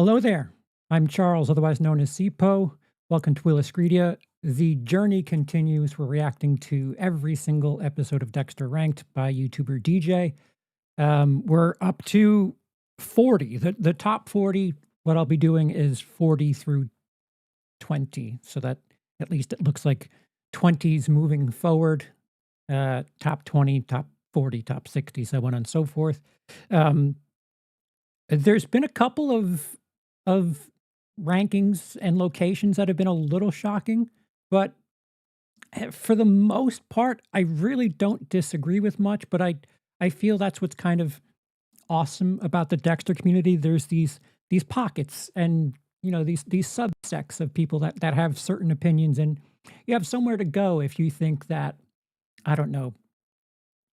Hello there. I'm Charles, otherwise known as CPO. Welcome to WILIscredia. The journey continues. We're reacting to every single episode of Dexter Ranked by YouTuber DJ. We're up to 40. The top 40, what I'll be doing is 40 through 20, so that at least it looks like 20's moving forward. Top 20, top 40, top 60, so on and so forth. There's been a couple of rankings and locations that have been a little shocking, but for the most part, I really don't disagree with much. But I feel that's what's kind of awesome about the Dexter community. There's these pockets, and these subsects of people that have certain opinions, and you have somewhere to go if you think that, I don't know.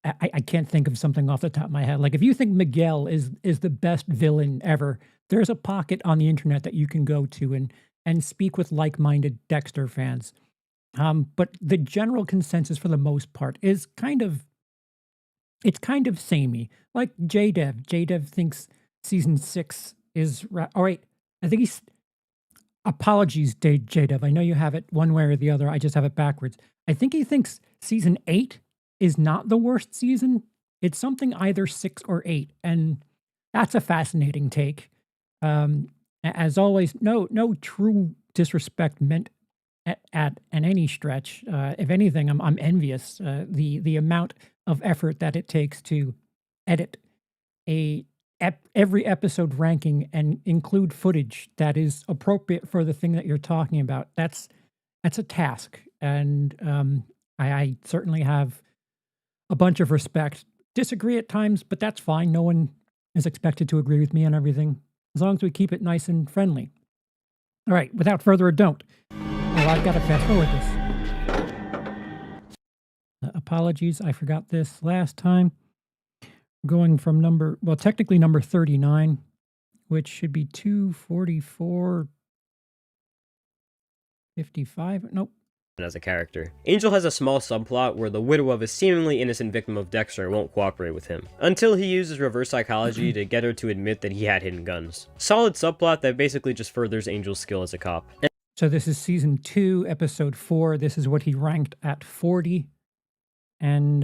I can't think of something off the top of my head. Like, if you think Miguel is the best villain ever, there's a pocket on the internet that you can go to and speak with like-minded Dexter fans. But the general consensus for the most part is kind of samey. Like JDev. JDev thinks season 6 is right. All right. I think he's apologies, JDev. I know you have it one way or the other. I just have it backwards. I think he thinks season 8 is not the worst season. It's something either 6 or 8, and that's a fascinating take. As always, no true disrespect meant at any stretch. If anything, I'm envious the amount of effort that it takes to edit every episode ranking and include footage that is appropriate for the thing that you're talking about. That's a task, and I certainly have a bunch of respect. Disagree at times, but that's fine. No one is expected to agree with me on everything, as long as we keep it nice and friendly. All right, without further ado, I've got to fast forward this. Apologies, I forgot this last time. Going from technically number 39, which should be 244, 55. Nope. As a character. Angel has a small subplot where the widow of a seemingly innocent victim of Dexter won't cooperate with him, until he uses reverse psychology to get her to admit that he had hidden guns. Solid subplot that basically just furthers Angel's skill as a cop. So this is season 2, episode 4. This is what he ranked at 40. And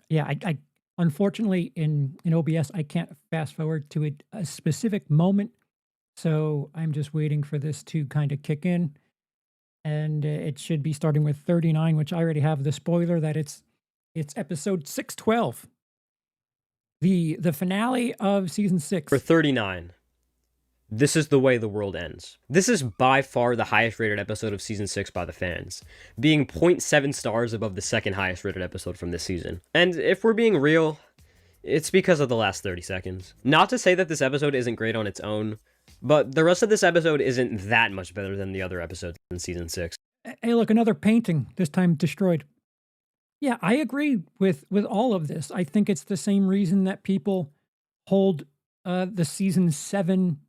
yeah, I unfortunately in OBS I can't fast forward to a specific moment, so I'm just waiting for this to kind of kick in. And it should be starting with 39, which I already have the spoiler that it's episode 612, the finale of season 6. For 39, this is the way the world ends. This is by far the highest rated episode of season 6 by the fans, being 0.7 stars above the second highest rated episode from this season. And if we're being real, it's because of the last 30 seconds. Not to say that this episode isn't great on its own, but the rest of this episode isn't that much better than the other episodes in season 6. Hey, look, another painting, this time destroyed. Yeah, I agree with all of this. I think it's the same reason that people hold the season 7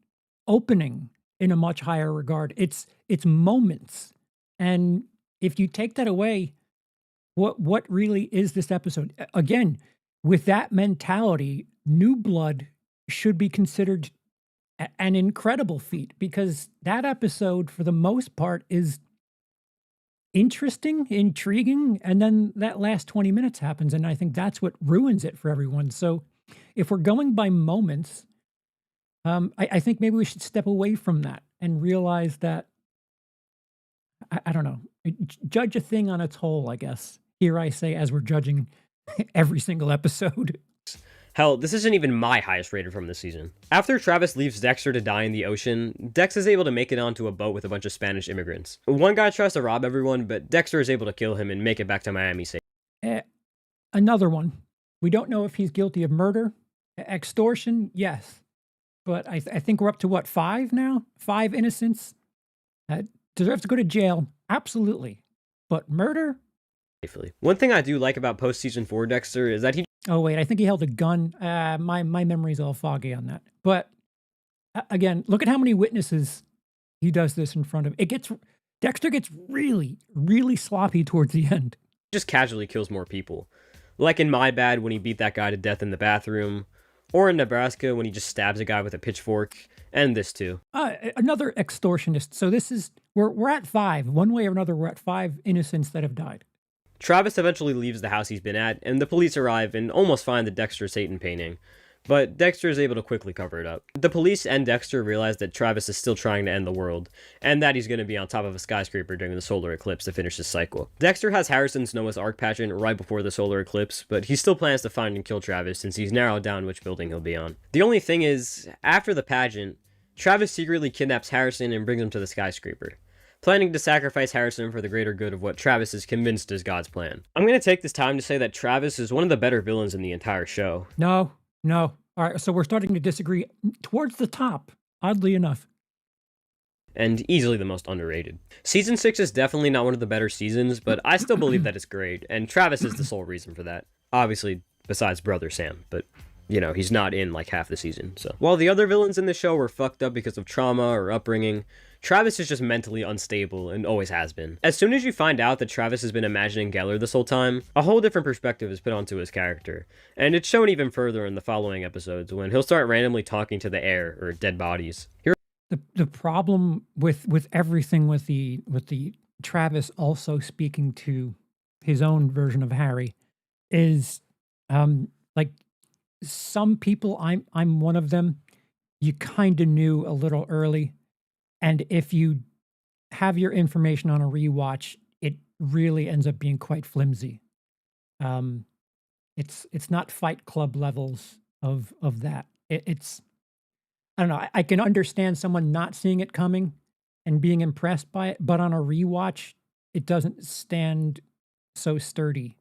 opening in a much higher regard. It's moments. And if you take that away, what really is this episode? Again, with that mentality, New Blood should be considered an incredible feat, because that episode, for the most part, is interesting, intriguing, and then that last 20 minutes happens, and I think that's what ruins it for everyone. So if we're going by moments, I think maybe we should step away from that and realize that, I don't know, judge a thing on its whole, I guess. Here I say, as we're judging every single episode. Hell, this isn't even my highest rated from this season. After Travis leaves Dexter to die in the ocean, Dex is able to make it onto a boat with a bunch of Spanish immigrants. One guy tries to rob everyone, but Dexter is able to kill him and make it back to Miami safe. Another one. We don't know if he's guilty of murder. Extortion, yes. But I think we're up to, what, 5 now? 5 innocents? Deserves to go to jail? Absolutely. But murder? Safely. One thing I do like about post-season 4 Dexter is that he... Oh, wait, I think he held a gun. My memory's all foggy on that. But, again, look at how many witnesses he does this in front of. Dexter gets really, really sloppy towards the end. Just casually kills more people. Like in My Bad when he beat that guy to death in the bathroom, Or in Nebraska when he just stabs a guy with a pitchfork, and this too. Another extortionist. So this is we're at 5. One way or another, we're at 5 innocents that have died. Travis eventually leaves the house he's been at, and the police arrive and almost find the Dexter Satan painting. But Dexter is able to quickly cover it up. The police and Dexter realize that Travis is still trying to end the world, and that he's going to be on top of a skyscraper during the solar eclipse to finish his cycle. Dexter has Harrison's Noah's Ark pageant right before the solar eclipse, but he still plans to find and kill Travis since he's narrowed down which building he'll be on. The only thing is, after the pageant, Travis secretly kidnaps Harrison and brings him to the skyscraper, planning to sacrifice Harrison for the greater good of what Travis is convinced is God's plan. I'm going to take this time to say that Travis is one of the better villains in the entire show. No. All right, so we're starting to disagree towards the top, oddly enough. And easily the most underrated. Season 6 is definitely not one of the better seasons, but I still believe that it's great, and Travis is the sole reason for that. Obviously, besides Brother Sam, but he's not in like half the season, so. While the other villains in the show were fucked up because of trauma or upbringing, Travis is just mentally unstable and always has been. As soon as you find out that Travis has been imagining Geller this whole time, a whole different perspective is put onto his character, and it's shown even further in the following episodes when he'll start randomly talking to the air or dead bodies. The problem with everything with the Travis also speaking to his own version of Harry is like some people, I'm one of them, you kind of knew a little early. And if you have your information on a rewatch, it really ends up being quite flimsy. It's not Fight Club levels of that. It's I don't know. I can understand someone not seeing it coming and being impressed by it, but on a rewatch, it doesn't stand so sturdy.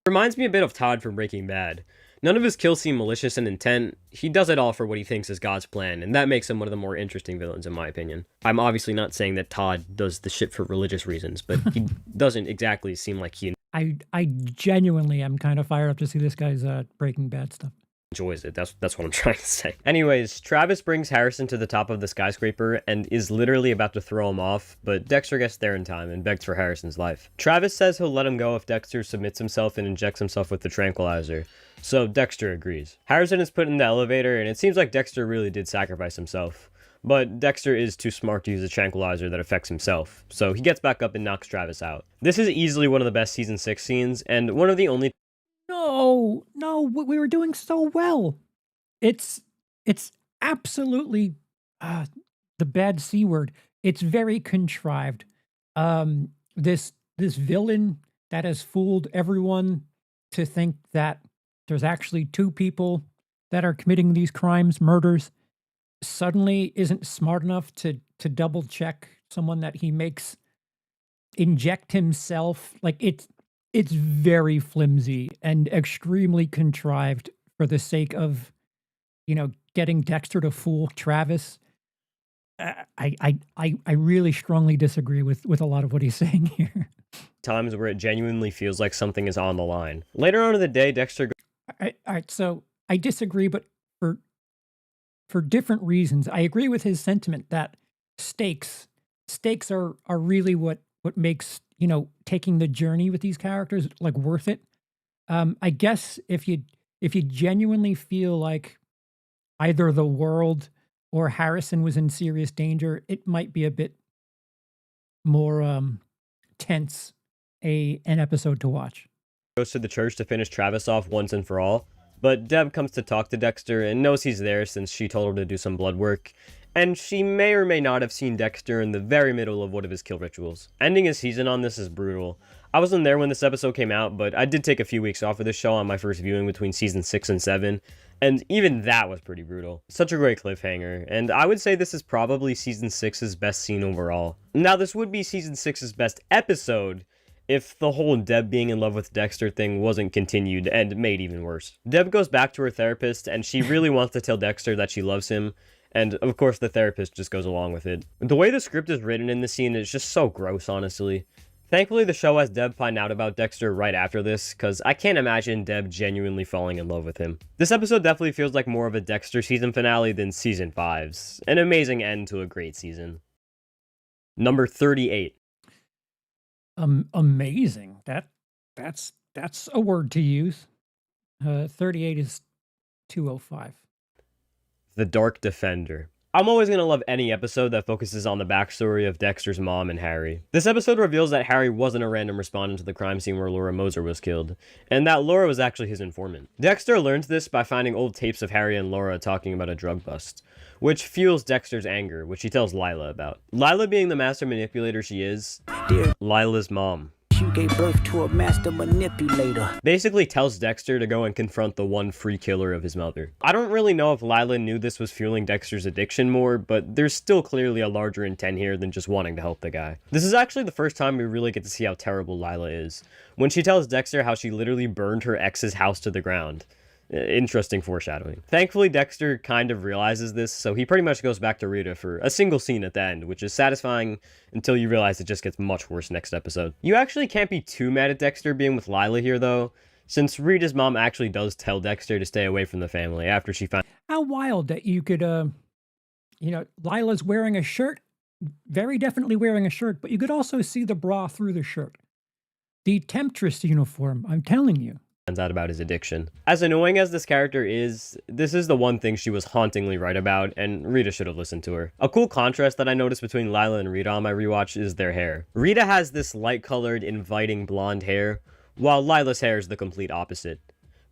Reminds me a bit of Todd from Breaking Bad. None of his kills seem malicious in intent. He does it all for what he thinks is God's plan, and that makes him one of the more interesting villains in my opinion. I'm obviously not saying that Todd does the shit for religious reasons, but he doesn't exactly seem like he I genuinely am kind of fired up to see this guy's Breaking Bad stuff. enjoys it. That's what I'm trying to say. Anyways, Travis brings Harrison to the top of the skyscraper and is literally about to throw him off, but Dexter gets there in time and begs for Harrison's life. Travis says he'll let him go if Dexter submits himself and injects himself with the tranquilizer, so Dexter agrees. Harrison is put in the elevator, and it seems like Dexter really did sacrifice himself. But Dexter is too smart to use a tranquilizer that affects himself, so he gets back up and knocks Travis out. This is easily one of the best Season 6 scenes, and one of the only No, we were doing so well. It's absolutely the bad C word. It's very contrived. This villain that has fooled everyone to think that there's actually 2 people that are committing these crimes, murders, suddenly isn't smart enough to double check someone that he makes inject himself. Like it's very flimsy and extremely contrived for the sake of, getting Dexter to fool Travis. I really strongly disagree with a lot of what he's saying here. times where it genuinely feels like something is on the line. Later on in the day, Dexter All right, so I disagree, but for different reasons. I agree with his sentiment that stakes are really what makes, taking the journey with these characters like worth it. I guess if you genuinely feel like either the world or Harrison was in serious danger, it might be a bit more tense an episode to watch. goes to the church to finish Travis off once and for all, but Deb comes to talk to Dexter and knows he's there since she told her to do some blood work, and she may or may not have seen Dexter in the very middle of one of his kill rituals. Ending his season on this is brutal. I wasn't there when this episode came out, but I did take a few weeks off of this show on my first viewing between season 6 and 7, and even that was pretty brutal. Such a great cliffhanger, and I would say this is probably season 6's best scene overall. Now, this would be season 6's best episode if the whole Deb being in love with Dexter thing wasn't continued and made even worse. Deb goes back to her therapist, and she really wants to tell Dexter that she loves him, and of course the therapist just goes along with it. The way the script is written in this scene is just so gross, honestly. Thankfully, the show has Deb find out about Dexter right after this, because I can't imagine Deb genuinely falling in love with him. This episode definitely feels like more of a Dexter season finale than season 5's. An amazing end to a great season. Number 38. Amazing. That's a word to use. 38 is 205. The Dark Defender. I'm always going to love any episode that focuses on the backstory of Dexter's mom and Harry. This episode reveals that Harry wasn't a random respondent to the crime scene where Laura Moser was killed, and that Laura was actually his informant. Dexter learns this by finding old tapes of Harry and Laura talking about a drug bust, which fuels Dexter's anger, which he tells Lila about. Lila, being the master manipulator she is, Lila's mom, you gave birth to a master manipulator, basically tells Dexter to go and confront the one free killer of his mother. I don't really know if Lila knew this was fueling Dexter's addiction more, but there's still clearly a larger intent here than just wanting to help the guy. This is actually the first time we really get to see how terrible Lila is, when she tells Dexter how she literally burned her ex's house to the ground. Interesting foreshadowing. Thankfully, Dexter kind of realizes this, so he pretty much goes back to Rita for a single scene at the end, which is satisfying until you realize it just gets much worse next episode. You actually can't be too mad at Dexter being with Lila here, though, since Rita's mom actually does tell Dexter to stay away from the family after she finds... How wild that you could, Lila's wearing a shirt, very definitely wearing a shirt, but you could also see the bra through the shirt. The Temptress uniform, I'm telling you. Out about his addiction. As annoying as this character is, this is the one thing she was hauntingly right about, and Rita should have listened to her. A cool contrast that I noticed between Lila and Rita on my rewatch is their hair. Rita has this light-colored, inviting blonde hair, while Lila's hair is the complete opposite,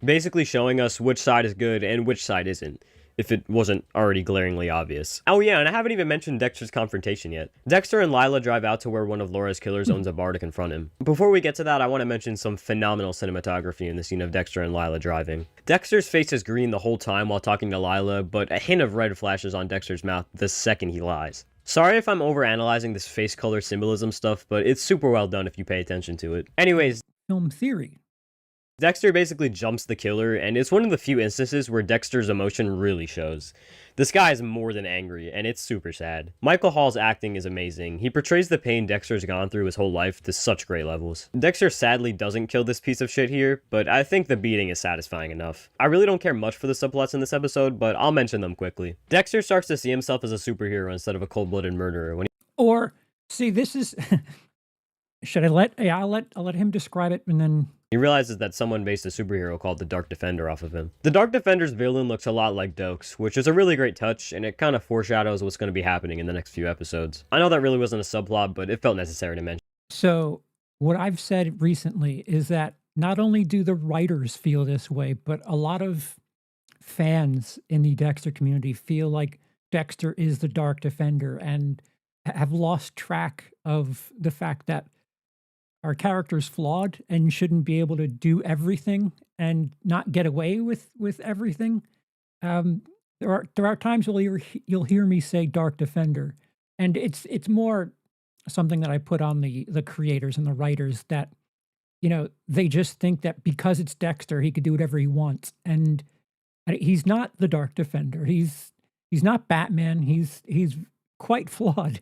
basically showing us which side is good and which side isn't, if it wasn't already glaringly obvious. Oh yeah, and I haven't even mentioned Dexter's confrontation yet. Dexter and Lila drive out to where one of Laura's killers owns a bar to confront him. Before we get to that, I want to mention some phenomenal cinematography in the scene of Dexter and Lila driving. Dexter's face is green the whole time while talking to Lila, but a hint of red flashes on Dexter's mouth the second he lies. Sorry if I'm overanalyzing this face color symbolism stuff, but it's super well done if you pay attention to it. Anyways, Film theory. Dexter basically jumps the killer, and it's one of the few instances where Dexter's emotion really shows. This guy is more than angry, and it's super sad. Michael Hall's acting is amazing. He portrays the pain Dexter's gone through his whole life to such great levels. Dexter sadly doesn't kill this piece of shit here, but I think the beating is satisfying enough. I really don't care much for the subplots in this episode, but I'll mention them quickly. Dexter starts to see himself as a superhero instead of a cold-blooded murderer. Or, see, this is... Should I let... Yeah, I'll let him describe it, and then... He realizes that someone based a superhero called the Dark Defender off of him. The Dark Defender's villain looks a lot like Dokes, which is a really great touch, and it kind of foreshadows what's going to be happening in the next few episodes. I know that really wasn't a subplot, but it felt necessary to mention. So, what I've said recently is that not only do the writers feel this way, but a lot of fans in the Dexter community feel like Dexter is the Dark Defender and have lost track of the fact that our character's flawed and shouldn't be able to do everything and not get away with everything. There are times you'll hear me say Dark Defender, and it's more something that I put on the creators and the writers that, they just think that because it's Dexter, he could do whatever he wants. And he's not the Dark Defender. He's not Batman. He's quite flawed.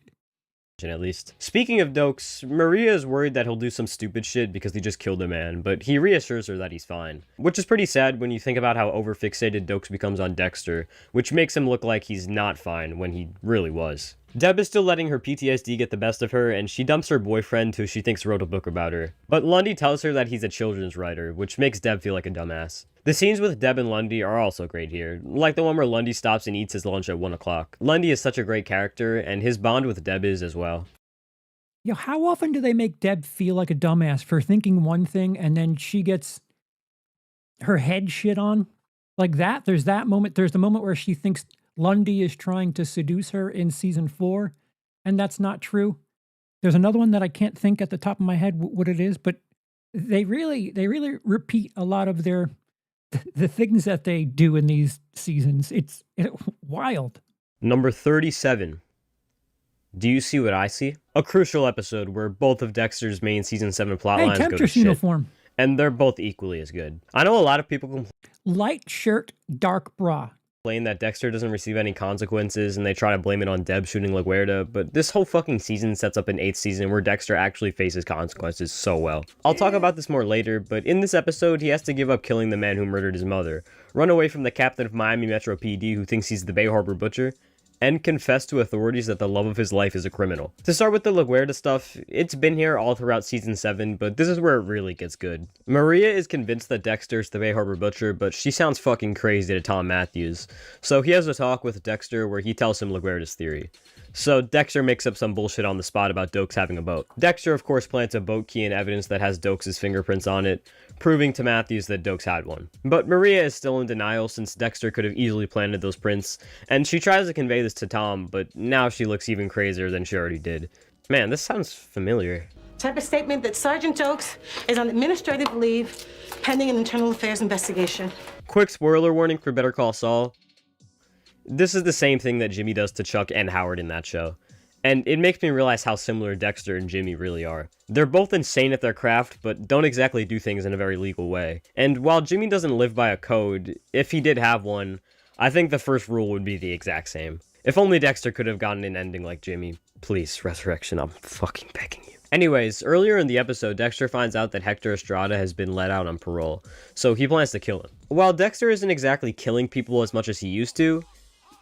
At least. Speaking of Dokes, Maria is worried that he'll do some stupid shit because he just killed a man, but he reassures her that he's fine. Which is pretty sad when you think about how overfixated Dokes becomes on Dexter, which makes him look like he's not fine when he really was. Deb is still letting her PTSD get the best of her, and she dumps her boyfriend who she thinks wrote a book about her. But Lundy tells her that he's a children's writer, which makes Deb feel like a dumbass. The scenes with Deb and Lundy are also great here, like the one where Lundy stops and eats his lunch at 1 o'clock. Lundy is such a great character, and his bond with Deb is as well. How often do they make Deb feel like a dumbass for thinking one thing and then she gets her head shit on? Like that? There's that moment. There's the moment where she thinks Lundy is trying to seduce her in season 4, and that's not true. There's another one that I can't think at the top of my head what it is, but they really repeat a lot of the things that they do in these seasons. It's wild. Number 37. Do you see what I see? A crucial episode where both of Dexter's main season 7 plotlines go to shit. Uniform. And they're both equally as good. I know a lot of people complain. Light shirt, dark bra. That Dexter doesn't receive any consequences and they try to blame it on Deb shooting LaGuardia, but this whole fucking season sets up an 8th season where Dexter actually faces consequences so well. I'll talk about this more later, but in this episode he has to give up killing the man who murdered his mother, run away from the captain of Miami Metro PD who thinks he's the Bay Harbor Butcher, and confess to authorities that the love of his life is a criminal. To start with the LaGuardia stuff, it's been here all throughout season 7, but this is where it really gets good. Maria is convinced that Dexter's the Bay Harbor Butcher, but she sounds fucking crazy to Tom Matthews. So he has a talk with Dexter where he tells him LaGuardia's theory. So Dexter makes up some bullshit on the spot about Dokes having a boat. Dexter, of course, plants a boat key and evidence that has Dokes' fingerprints on it, proving to Matthews that Dokes had one. But Maria is still in denial since Dexter could have easily planted those prints, and she tries to convey this to Tom, but now she looks even crazier than she already did. Man, this sounds familiar. Type a statement that Sergeant Dokes is on administrative leave pending an internal affairs investigation. Quick spoiler warning for Better Call Saul. This is the same thing that Jimmy does to Chuck and Howard in that show. And it makes me realize how similar Dexter and Jimmy really are. They're both insane at their craft, but don't exactly do things in a very legal way. And while Jimmy doesn't live by a code, if he did have one, I think the first rule would be the exact same. If only Dexter could have gotten an ending like Jimmy. Please, Resurrection, I'm fucking begging you. Anyways, earlier in the episode, Dexter finds out that Hector Estrada has been let out on parole, so he plans to kill him. While Dexter isn't exactly killing people as much as he used to,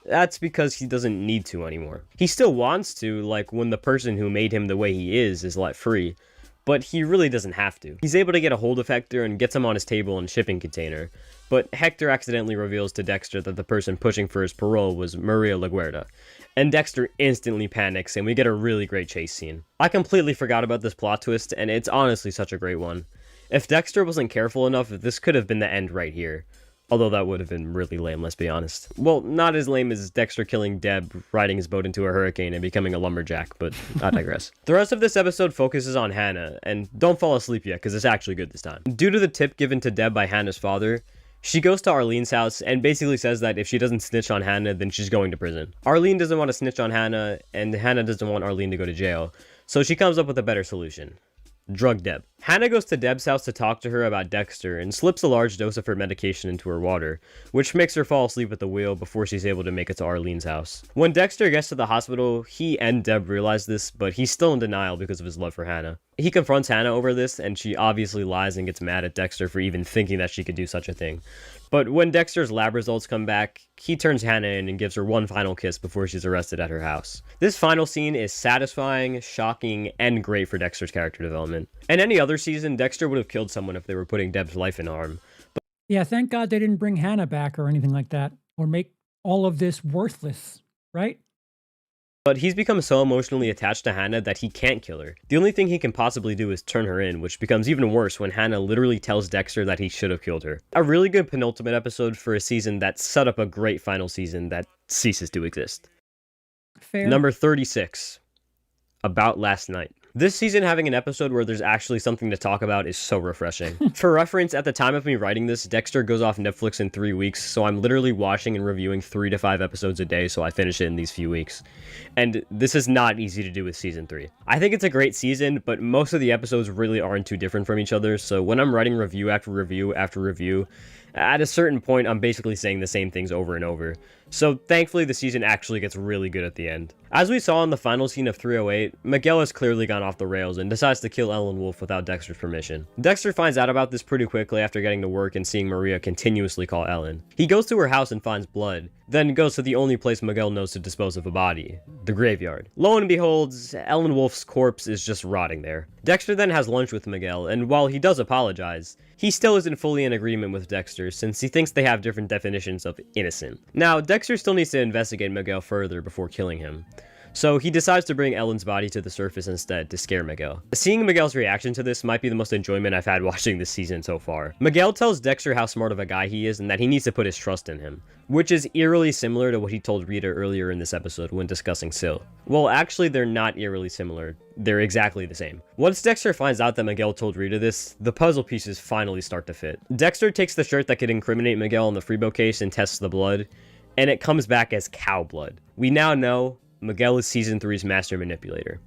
that's because he doesn't need to anymore. He still wants to, like when the person who made him the way he is let free, but he really doesn't have to. He's able to get a hold of Hector and gets him on his table in a shipping container, but Hector accidentally reveals to Dexter that the person pushing for his parole was Maria LaGuardia, and Dexter instantly panics and we get a really great chase scene. I completely forgot about this plot twist, and it's honestly such a great one. If Dexter wasn't careful enough, this could have been the end right here. Although that would have been really lame, let's be honest. Well, not as lame as Dexter killing Deb, riding his boat into a hurricane and becoming a lumberjack, but I digress. The rest of this episode focuses on Hannah, and don't fall asleep yet, because it's actually good this time. Due to the tip given to Deb by Hannah's father, she goes to Arlene's house and basically says that if she doesn't snitch on Hannah, then she's going to prison. Arlene doesn't want to snitch on Hannah, and Hannah doesn't want Arlene to go to jail, so she comes up with a better solution. Drug Deb. Hannah goes to Deb's house to talk to her about Dexter and slips a large dose of her medication into her water, which makes her fall asleep at the wheel before she's able to make it to Arlene's house. When Dexter gets to the hospital, he and Deb realize this, but he's still in denial because of his love for Hannah. He confronts Hannah over this, and she obviously lies and gets mad at Dexter for even thinking that she could do such a thing. But when Dexter's lab results come back, he turns Hannah in and gives her one final kiss before she's arrested at her house. This final scene is satisfying, shocking, and great for Dexter's character development. In any other season, Dexter would have killed someone if they were putting Deb's life in harm. Yeah, thank God they didn't bring Hannah back or anything like that, or make all of this worthless, right? But he's become so emotionally attached to Hannah that he can't kill her. The only thing he can possibly do is turn her in, which becomes even worse when Hannah literally tells Dexter that he should have killed her. A really good penultimate episode for a season that set up a great final season that ceases to exist. Fair. Number 36. About Last Night. This season having an episode where there's actually something to talk about is so refreshing. For reference, at the time of me writing this, Dexter goes off Netflix in 3 weeks, so I'm literally watching and reviewing 3 to 5 episodes a day, so I finish it in these few weeks. And this is not easy to do with season 3. I think it's a great season, but most of the episodes really aren't too different from each other, so when I'm writing review after review after review, at a certain point, I'm basically saying the same things over and over. So thankfully, the season actually gets really good at the end. As we saw in the final scene of 308, Miguel has clearly gone off the rails and decides to kill Ellen Wolf without Dexter's permission. Dexter finds out about this pretty quickly after getting to work and seeing Maria continuously call Ellen. He goes to her house and finds blood, then goes to the only place Miguel knows to dispose of a body, the graveyard. Lo and behold, Ellen Wolf's corpse is just rotting there. Dexter then has lunch with Miguel, and while he does apologize, he still isn't fully in agreement with Dexter since he thinks they have different definitions of innocent. Now, Dexter still needs to investigate Miguel further before killing him, so he decides to bring Ellen's body to the surface instead to scare Miguel. Seeing Miguel's reaction to this might be the most enjoyment I've had watching this season so far. Miguel tells Dexter how smart of a guy he is and that he needs to put his trust in him, which is eerily similar to what he told Rita earlier in this episode when discussing Syl. Well, actually, they're not eerily similar. They're exactly the same. Once Dexter finds out that Miguel told Rita this, the puzzle pieces finally start to fit. Dexter takes the shirt that could incriminate Miguel in the Freebo case and tests the blood, and it comes back as cow blood. We now know Miguel is season 3's master manipulator.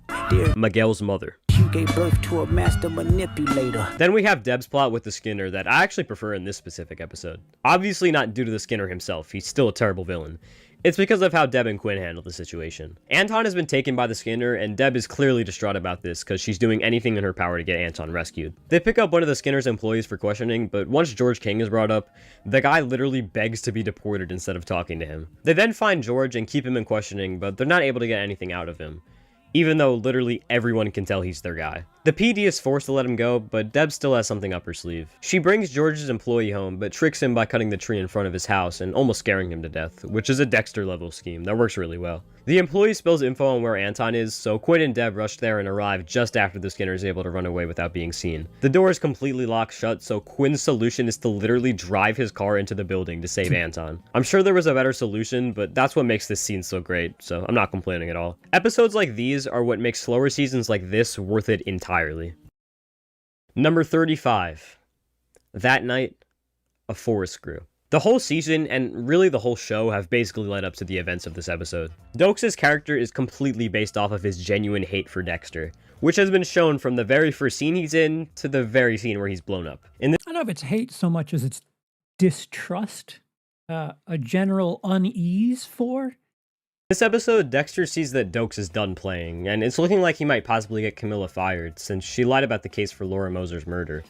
Miguel's mother. You gave birth to a master manipulator. Then we have Deb's plot with the Skinner that I actually prefer in this specific episode. Obviously not due to the Skinner himself, he's still a terrible villain. It's because of how Deb and Quinn handle the situation. Anton has been taken by the Skinner, and Deb is clearly distraught about this because she's doing anything in her power to get Anton rescued. They pick up one of the Skinner's employees for questioning, but once George King is brought up, the guy literally begs to be deported instead of talking to him. They then find George and keep him in questioning, but they're not able to get anything out of him, even though literally everyone can tell he's their guy. The PD is forced to let him go, but Deb still has something up her sleeve. She brings George's employee home, but tricks him by cutting the tree in front of his house and almost scaring him to death, which is a Dexter-level scheme that works really well. The employee spills info on where Anton is, so Quinn and Deb rush there and arrive just after the Skinner is able to run away without being seen. The door is completely locked shut, so Quinn's solution is to literally drive his car into the building to save Anton. I'm sure there was a better solution, but that's what makes this scene so great, so I'm not complaining at all. Episodes like these are what makes slower seasons like this worth it entirely. Number 35. That night, a forest grew. The whole season, and really the whole show, have basically led up to the events of this episode. Dokes' character is completely based off of his genuine hate for Dexter, which has been shown from the very first scene he's in to the very scene where he's blown up. I don't know if it's hate so much as it's distrust, a general unease for. This episode, Dexter sees that Dokes is done playing, and it's looking like he might possibly get Camilla fired since she lied about the case for Laura Moser's murder.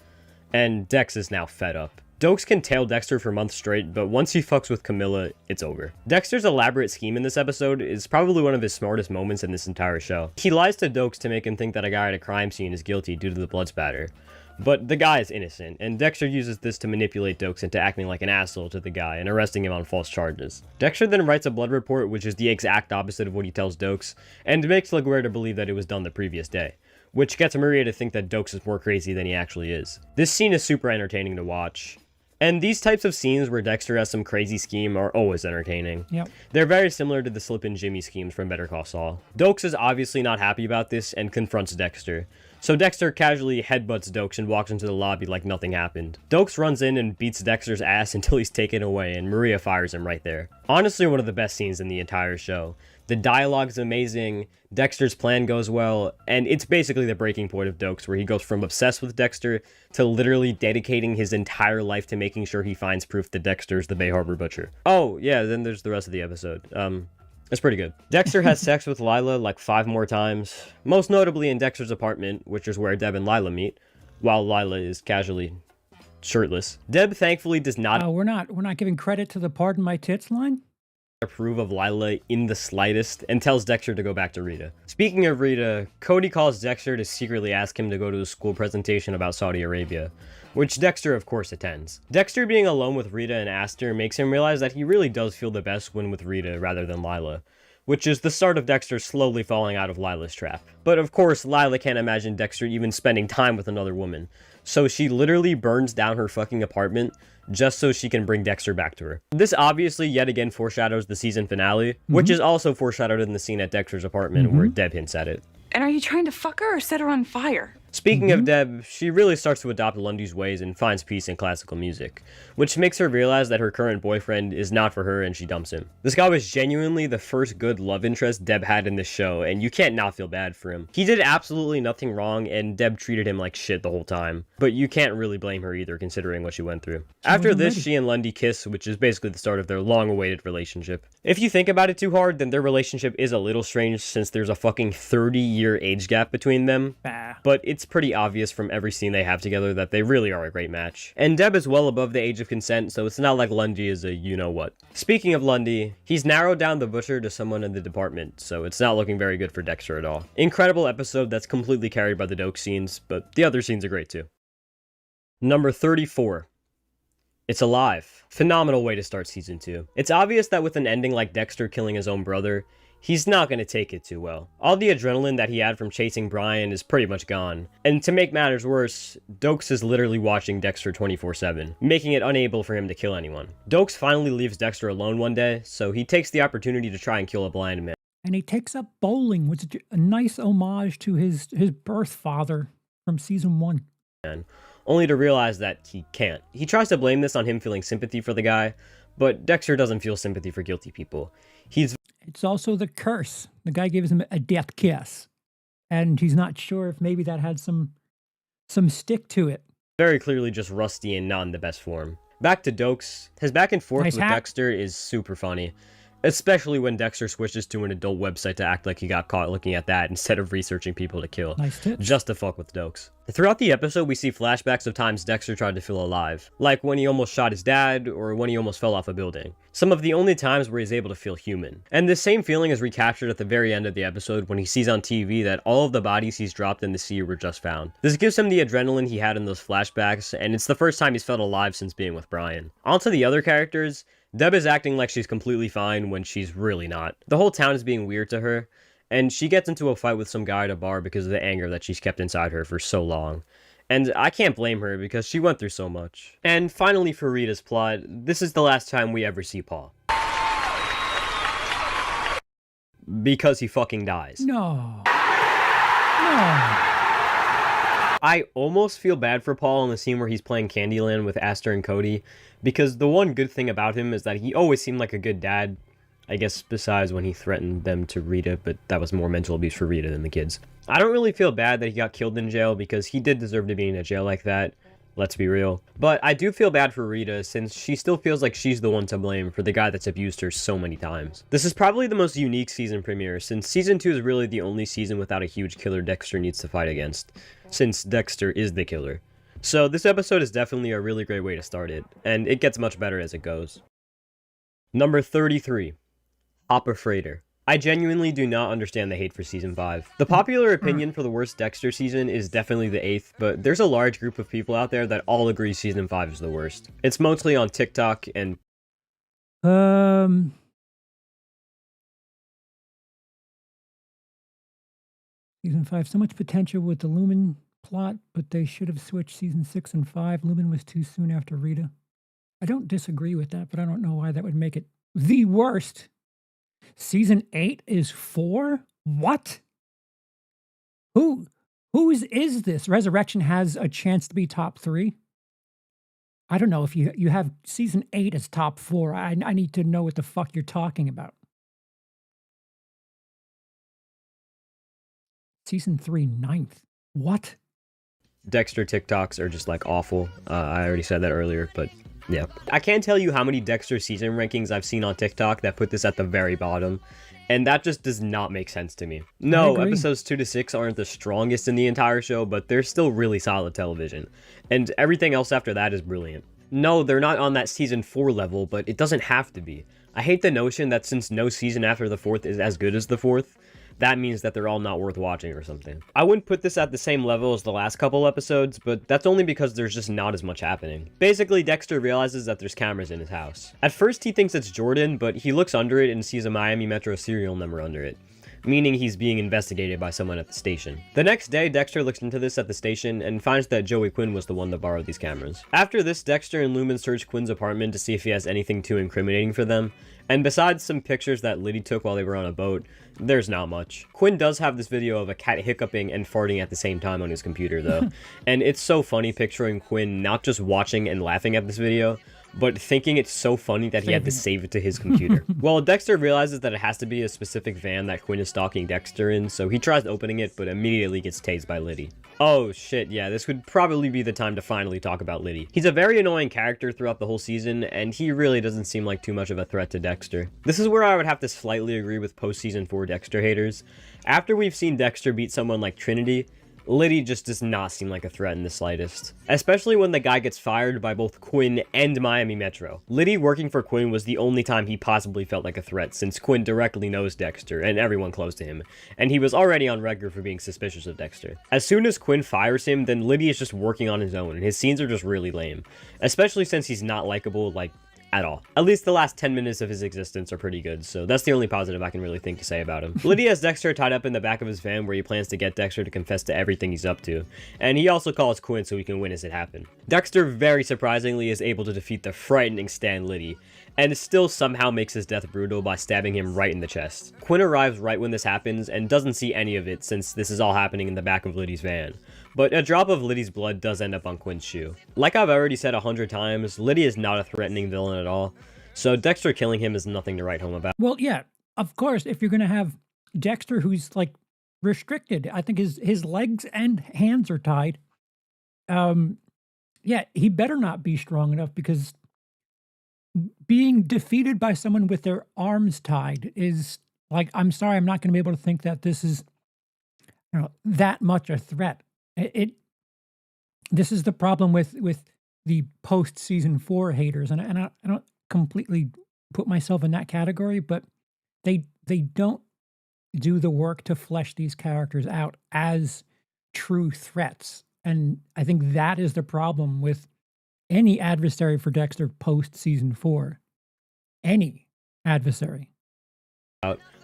And Dex is now fed up. Dokes can tail Dexter for months straight, but once he fucks with Camilla, it's over. Dexter's elaborate scheme in this episode is probably one of his smartest moments in this entire show. He lies to Dokes to make him think that a guy at a crime scene is guilty due to the blood spatter. But the guy is innocent, and Dexter uses this to manipulate Dokes into acting like an asshole to the guy and arresting him on false charges. Dexter then writes a blood report, which is the exact opposite of what he tells Dokes, and makes LaGuerta believe that it was done the previous day, which gets Maria to think that Dokes is more crazy than he actually is. This scene is super entertaining to watch. And these types of scenes where Dexter has some crazy scheme are always entertaining. Yep. They're very similar to the Slip and Jimmy schemes from Better Call Saul. Dokes is obviously not happy about this and confronts Dexter. So Dexter casually headbutts Dokes and walks into the lobby like nothing happened. Dokes runs in and beats Dexter's ass until he's taken away, and Maria fires him right there. Honestly, one of the best scenes in the entire show. The dialogue's amazing, Dexter's plan goes well, and it's basically the breaking point of Dokes, where he goes from obsessed with Dexter to literally dedicating his entire life to making sure he finds proof that Dexter's the Bay Harbor Butcher. Oh, yeah, then there's the rest of the episode. It's pretty good. Dexter has sex with Lila like 5 more times, most notably in Dexter's apartment, which is where Deb and Lila meet, while Lila is casually shirtless. Deb thankfully does not We're not giving credit to the "pardon my tits" line. approve of Lila in the slightest and tells Dexter to go back to Rita. Speaking of Rita, Cody calls Dexter to secretly ask him to go to a school presentation about Saudi Arabia, which Dexter of course attends. Dexter being alone with Rita and Aster makes him realize that he really does feel the best when with Rita rather than Lila, which is the start of Dexter slowly falling out of Lila's trap. But of course, Lila can't imagine Dexter even spending time with another woman, so she literally burns down her fucking apartment just so she can bring Dexter back to her. This obviously yet again foreshadows the season finale, which is also foreshadowed in the scene at Dexter's apartment where Deb hints at it. And are you trying to fuck her or set her on fire? Speaking of Deb, she really starts to adopt Lundy's ways and finds peace in classical music, which makes her realize that her current boyfriend is not for her and she dumps him. This guy was genuinely the first good love interest Deb had in this show, and you can't not feel bad for him. He did absolutely nothing wrong, and Deb treated him like shit the whole time, but you can't really blame her either considering what she went through. After this, she and Lundy kiss, which is basically the start of their long-awaited relationship. If you think about it too hard, then their relationship is a little strange since there's a fucking 30-year age gap between them, but it's pretty obvious from every scene they have together that they really are a great match. And Deb is well above the age of consent, so it's not like Lundy is a you-know-what. Speaking of Lundy, he's narrowed down the butcher to someone in the department, so it's not looking very good for Dexter at all. Incredible episode that's completely carried by the Doke scenes, but the other scenes are great too. Number 34. It's alive. Phenomenal way to start season 2. It's obvious that with an ending like Dexter killing his own brother, he's not going to take it too well. All the adrenaline that he had from chasing Brian is pretty much gone. And to make matters worse, Dokes is literally watching Dexter 24/7, making it unable for him to kill anyone. Dokes finally leaves Dexter alone one day, so he takes the opportunity to try and kill a blind man. And he takes up bowling, which is a nice homage to his birth father from season 1. Only to realize that he can't. He tries to blame this on him feeling sympathy for the guy, but Dexter doesn't feel sympathy for guilty people. It's also the curse. The guy gives him a death kiss, and he's not sure if maybe that had some stick to it. Very clearly just rusty and not in the best form. Back to Dokes. His back and forth with Dexter is super funny, Especially when Dexter switches to an adult website to act like he got caught looking at that instead of researching people to kill. Nice tips. Just to fuck with Dokes. Throughout the episode, we see flashbacks of times Dexter tried to feel alive, like when he almost shot his dad, or when he almost fell off a building. Some of the only times where he's able to feel human. And this same feeling is recaptured at the very end of the episode when he sees on TV that all of the bodies he's dropped in the sea were just found. This gives him the adrenaline he had in those flashbacks, and it's the first time he's felt alive since being with Brian. Onto the other characters, Deb is acting like she's completely fine when she's really not. The whole town is being weird to her, and she gets into a fight with some guy at a bar because of the anger that she's kept inside her for so long. And I can't blame her because she went through so much. And finally for Rita's plot, this is the last time we ever see Paul. Because he fucking dies. No. I almost feel bad for Paul in the scene where he's playing Candyland with Aster and Cody, because the one good thing about him is that he always seemed like a good dad. I guess besides when he threatened them to Rita, but that was more mental abuse for Rita than the kids. I don't really feel bad that he got killed in jail because he did deserve to be in a jail like that. Let's be real. But I do feel bad for Rita since she still feels like she's the one to blame for the guy that's abused her so many times. This is probably the most unique season premiere since season 2 is really the only season without a huge killer Dexter needs to fight against, since Dexter is the killer. So this episode is definitely a really great way to start it, and it gets much better as it goes. Number 33. Hopper Freighter. I genuinely do not understand the hate for Season 5. The popular opinion for the worst Dexter season is definitely the 8th, but there's a large group of people out there that all agree Season 5 is the worst. It's mostly on TikTok and... Season 5, so much potential with the Lumen plot, but they should have switched Season 6 and 5. Lumen was too soon after Rita. I don't disagree with that, but I don't know why that would make it the worst. Season 8 is 4? What? Whose is this? Resurrection has a chance to be top 3? I don't know if you have Season 8 as top 4. I need to know what the fuck you're talking about. Season 3, 9th. What? Dexter TikToks are just like awful. I already said that earlier, but yeah. I can't tell you how many Dexter season rankings I've seen on TikTok that put this at the very bottom, and that just does not make sense to me. No, episodes 2 to 6 aren't the strongest in the entire show, but they're still really solid television, and everything else after that is brilliant. No, they're not on that season 4 level, but it doesn't have to be. I hate the notion that since no season after the 4th is as good as the 4th, that means that they're all not worth watching or something. I wouldn't put this at the same level as the last couple episodes, but that's only because there's just not as much happening. Basically, Dexter realizes that there's cameras in his house. At first, he thinks it's Jordan, but he looks under it and sees a Miami Metro serial number under it, meaning he's being investigated by someone at the station. The next day, Dexter looks into this at the station and finds that Joey Quinn was the one that borrowed these cameras. After this, Dexter and Lumen search Quinn's apartment to see if he has anything too incriminating for them, and besides some pictures that Liddy took while they were on a boat, there's not much. Quinn does have this video of a cat hiccuping and farting at the same time on his computer though, and it's so funny picturing Quinn not just watching and laughing at this video, but thinking it's so funny that he had to save it to his computer. Well, Dexter realizes that it has to be a specific van that Quinn is stalking Dexter in, so he tries opening it, but immediately gets tased by Liddy. Oh shit, yeah, this would probably be the time to finally talk about Liddy. He's a very annoying character throughout the whole season, and he really doesn't seem like too much of a threat to Dexter. This is where I would have to slightly agree with post-season 4 Dexter haters. After we've seen Dexter beat someone like Trinity, Liddy just does not seem like a threat in the slightest. Especially when the guy gets fired by both Quinn and Miami Metro. Liddy working for Quinn was the only time he possibly felt like a threat, since Quinn directly knows Dexter and everyone close to him, and he was already on record for being suspicious of Dexter. As soon as Quinn fires him, then Liddy is just working on his own, and his scenes are just really lame. Especially since he's not likable, like, at all. At least the last 10 minutes of his existence are pretty good, so that's the only positive I can really think to say about him. Liddy has Dexter tied up in the back of his van where he plans to get Dexter to confess to everything he's up to, and he also calls Quinn so he can witness it happen. Dexter, very surprisingly, is able to defeat the frightening Stan Liddy, and still somehow makes his death brutal by stabbing him right in the chest. Quinn arrives right when this happens and doesn't see any of it since this is all happening in the back of Liddy's van. But a drop of Liddy's blood does end up on Quinn's shoe. Like I've already said 100 times, Liddy is not a threatening villain at all, so Dexter killing him is nothing to write home about. Well, yeah, of course, if you're going to have Dexter who's, like, restricted, I think his legs and hands are tied, yeah, he better not be strong enough because being defeated by someone with their arms tied is like, I'm sorry, I'm not going to be able to think that this is, that much a threat. It This is the problem with the post season 4 haters, and I don't completely put myself in that category, but they don't do the work to flesh these characters out as true threats, and I think that is the problem with any adversary for Dexter post season 4. Any adversary.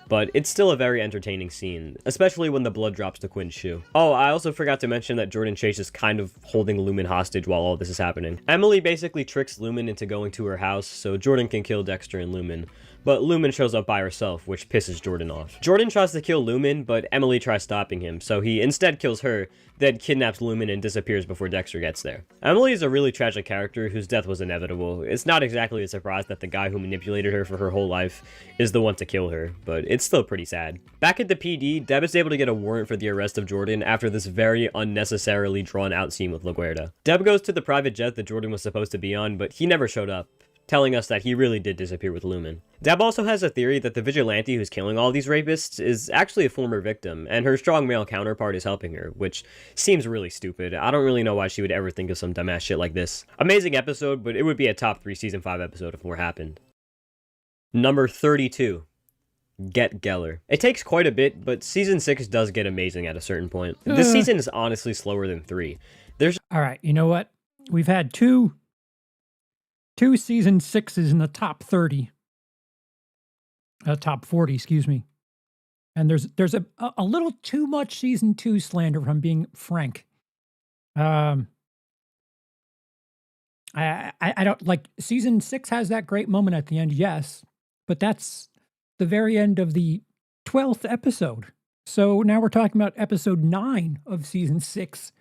But it's still a very entertaining scene, especially when the blood drops to Quinn's shoe. Oh, I also forgot to mention that Jordan Chase is kind of holding Lumen hostage while all this is happening. Emily basically tricks Lumen into going to her house so Jordan can kill Dexter and Lumen, but Lumen shows up by herself, which pisses Jordan off. Jordan tries to kill Lumen, but Emily tries stopping him, so he instead kills her, then kidnaps Lumen and disappears before Dexter gets there. Emily is a really tragic character whose death was inevitable. It's not exactly a surprise that the guy who manipulated her for her whole life is the one to kill her, but it's still pretty sad. Back at the PD, Deb is able to get a warrant for the arrest of Jordan after this very unnecessarily drawn out scene with LaGuardia. Deb goes to the private jet that Jordan was supposed to be on, but he never showed up, telling us that he really did disappear with Lumen. Deb also has a theory that the vigilante who's killing all these rapists is actually a former victim, and her strong male counterpart is helping her, which seems really stupid. I don't really know why she would ever think of some dumbass shit like this. Amazing episode, but it would be a top 3 season 5 episode if more happened. Number 32. Get Geller. It takes quite a bit, but season 6 does get amazing at a certain point. This season is honestly slower than 3. All right, you know what? We've had two season 6s in the top 30. Top 40, excuse me. And there's a little too much season 2 slander, if I'm being frank. I don't like season 6 has that great moment at the end, yes, but that's the very end of the 12th episode. So now we're talking about episode 9 of season 6.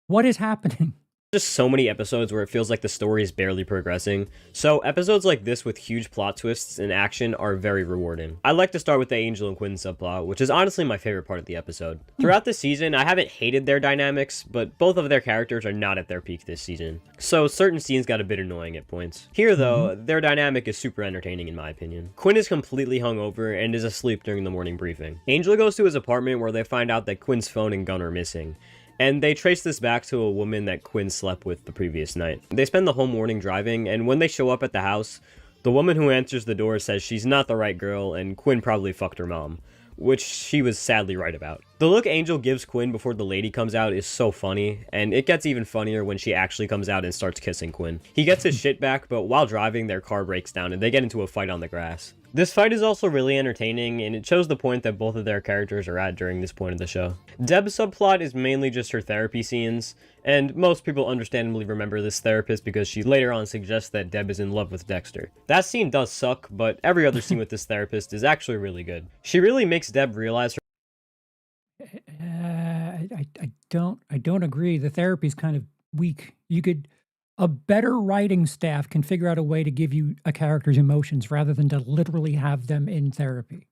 What is happening? Just so many episodes where it feels like the story is barely progressing, so episodes like this with huge plot twists and action are very rewarding. I like to start with the Angel and Quinn subplot, which is honestly my favorite part of the episode. Throughout the season, I haven't hated their dynamics, but both of their characters are not at their peak this season, so certain scenes got a bit annoying at points. Here though, their dynamic is super entertaining in my opinion. Quinn is completely hungover and is asleep during the morning briefing. Angel goes to his apartment where they find out that Quinn's phone and gun are missing, and they trace this back to a woman that Quinn slept with the previous night. They spend the whole morning driving, and when they show up at the house, the woman who answers the door says she's not the right girl and Quinn probably fucked her mom, which she was sadly right about. The look Angel gives Quinn before the lady comes out is so funny, and it gets even funnier when she actually comes out and starts kissing Quinn. He gets his shit back, but while driving, their car breaks down and they get into a fight on the grass. This fight is also really entertaining, and it shows the point that both of their characters are at during this point of the show. Deb's subplot is mainly just her therapy scenes, and most people understandably remember this therapist because she later on suggests that Deb is in love with Dexter. That scene does suck, but every other scene with this therapist is actually really good. She really makes Deb realize her I don't agree. The therapy's kind of weak. A better writing staff can figure out a way to give you a character's emotions rather than to literally have them in therapy.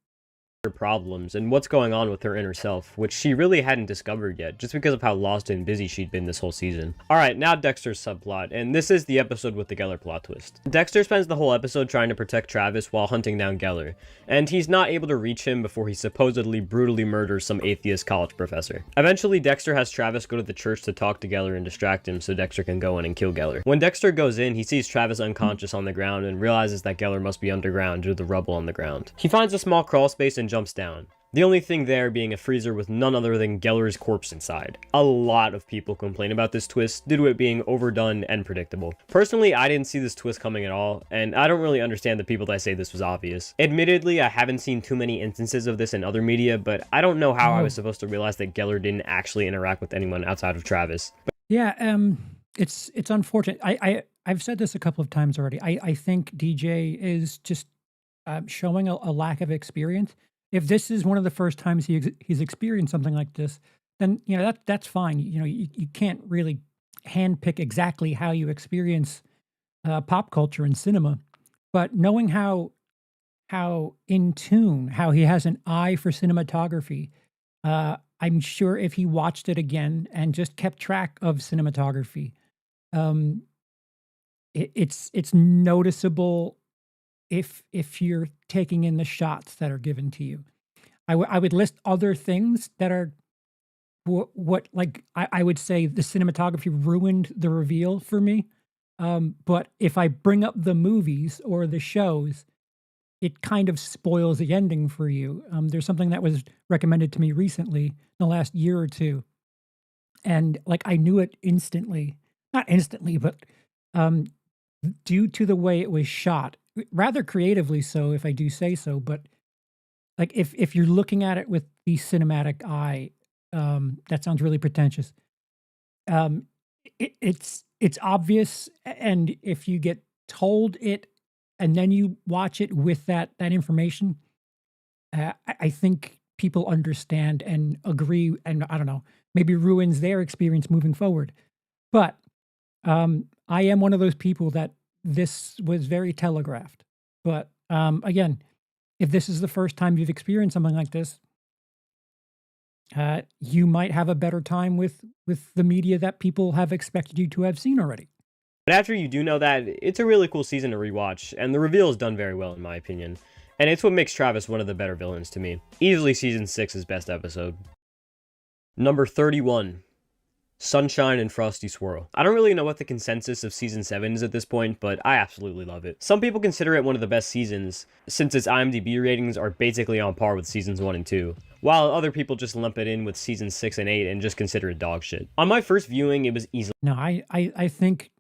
problems and what's going on with her inner self, which she really hadn't discovered yet, just because of how lost and busy she'd been this whole season. Alright, now Dexter's subplot, and this is the episode with the Geller plot twist. Dexter spends the whole episode trying to protect Travis while hunting down Geller, and he's not able to reach him before he supposedly brutally murders some atheist college professor. Eventually, Dexter has Travis go to the church to talk to Geller and distract him so Dexter can go in and kill Geller. When Dexter goes in, he sees Travis unconscious on the ground and realizes that Geller must be underground due to the rubble on the ground. He finds a small crawl space and jumps down. The only thing there being a freezer with none other than Geller's corpse inside. A lot of people complain about this twist due to it being overdone and predictable. Personally, I didn't see this twist coming at all, and I don't really understand the people that say this was obvious. Admittedly, I haven't seen too many instances of this in other media, but I don't know how I was supposed to realize that Geller didn't actually interact with anyone outside of Travis. Yeah, it's unfortunate. I've said this a couple of times already. I think DJ is just showing a lack of experience. If this is one of the first times he's experienced something like this, then that's fine. You can't really handpick exactly how you experience pop culture and cinema, but knowing how in tune, how he has an eye for cinematography, I'm sure if he watched it again and just kept track of cinematography, it's noticeable if you're taking in the shots that are given to you. I would list other things that are what like I would say the cinematography ruined the reveal for me. But if I bring up the movies or the shows, it kind of spoils the ending for you. There's something that was recommended to me recently in the last year or two, and like I knew it instantly, not instantly, but um, due to the way it was shot, rather creatively so, if I do say so. But like if you're looking at it with the cinematic eye, that sounds really pretentious. Um, it's obvious, and if you get told it, and then you watch it with that information, I think people understand and agree, and I don't know, maybe ruins their experience moving forward. But I am one of those people that this was very telegraphed. But again, if this is the first time you've experienced something like this, you might have a better time with the media that people have expected you to have seen already. But after you do know that, it's a really cool season to rewatch, and the reveal is done very well in my opinion. And it's what makes Travis one of the better villains to me. Easily season 6's best episode. Number 31. Sunshine and Frosty Swirl. I don't really know what the consensus of season 7 is at this point, but I absolutely love it. Some people consider it one of the best seasons, since its IMDb ratings are basically on par with seasons 1 and 2, while other people just lump it in with seasons 6 and 8 and just consider it dog shit. On my first viewing, it was easily... No, I think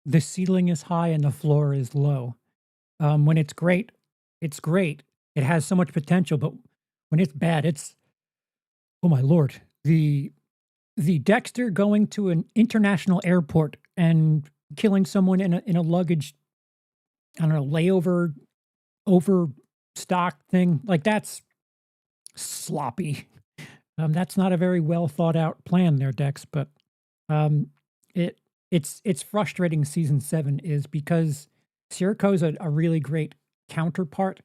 the ceiling is high and the floor is low. When it's great, it's great. It has so much potential, but when it's bad, it's... Oh my lord. The Dexter going to an international airport and killing someone in a luggage, I don't know, layover, overstock thing, like that's sloppy. That's not a very well thought out plan there, Dex. But it's frustrating. Season 7 is because Sirico's a really great counterpart,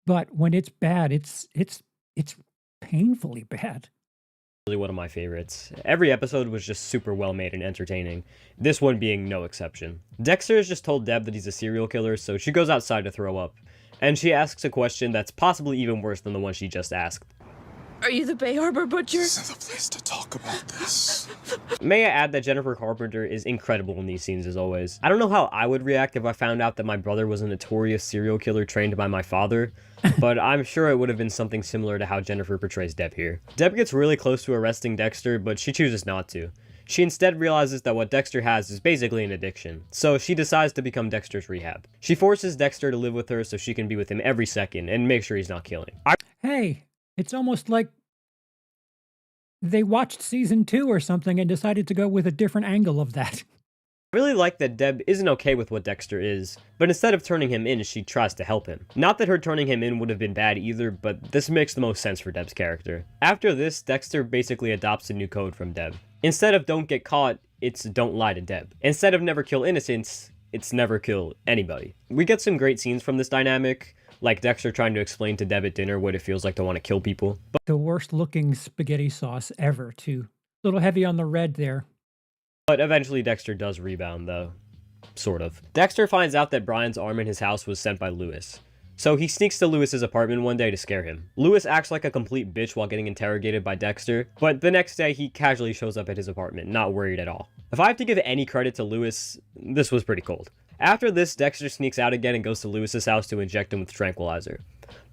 but when it's bad, it's painfully bad. One of my favorites. Every episode was just super well made and entertaining, this one being no exception. Dexter has just told Deb that he's a serial killer, so she goes outside to throw up, and she asks a question that's possibly even worse than the one she just asked. Are you the Bay Harbor Butcher? This is the place to talk about this. May I add that Jennifer Carpenter is incredible in these scenes as always. I don't know how I would react if I found out that my brother was a notorious serial killer trained by my father, but I'm sure it would have been something similar to how Jennifer portrays Deb here. Deb gets really close to arresting Dexter, but she chooses not to. She instead realizes that what Dexter has is basically an addiction, so she decides to become Dexter's rehab. She forces Dexter to live with her so she can be with him every second and make sure he's not killing. Hey, it's almost like they watched season 2 or something and decided to go with a different angle of that. I really like that Deb isn't okay with what Dexter is, but instead of turning him in, she tries to help him. Not that her turning him in would have been bad either, but this makes the most sense for Deb's character. After this, Dexter basically adopts a new code from Deb. Instead of don't get caught, it's don't lie to Deb. Instead of never kill innocents, it's never kill anybody. We get some great scenes from this dynamic, like Dexter trying to explain to Deb at dinner what it feels like to want to kill people. But the worst looking spaghetti sauce ever, too. A little heavy on the red there. But eventually Dexter does rebound, though. Sort of. Dexter finds out that Brian's arm in his house was sent by Lewis. So he sneaks to Lewis's apartment one day to scare him. Lewis acts like a complete bitch while getting interrogated by Dexter, but the next day he casually shows up at his apartment, not worried at all. If I have to give any credit to Lewis, this was pretty cold. After this, Dexter sneaks out again and goes to Lewis's house to inject him with tranquilizer.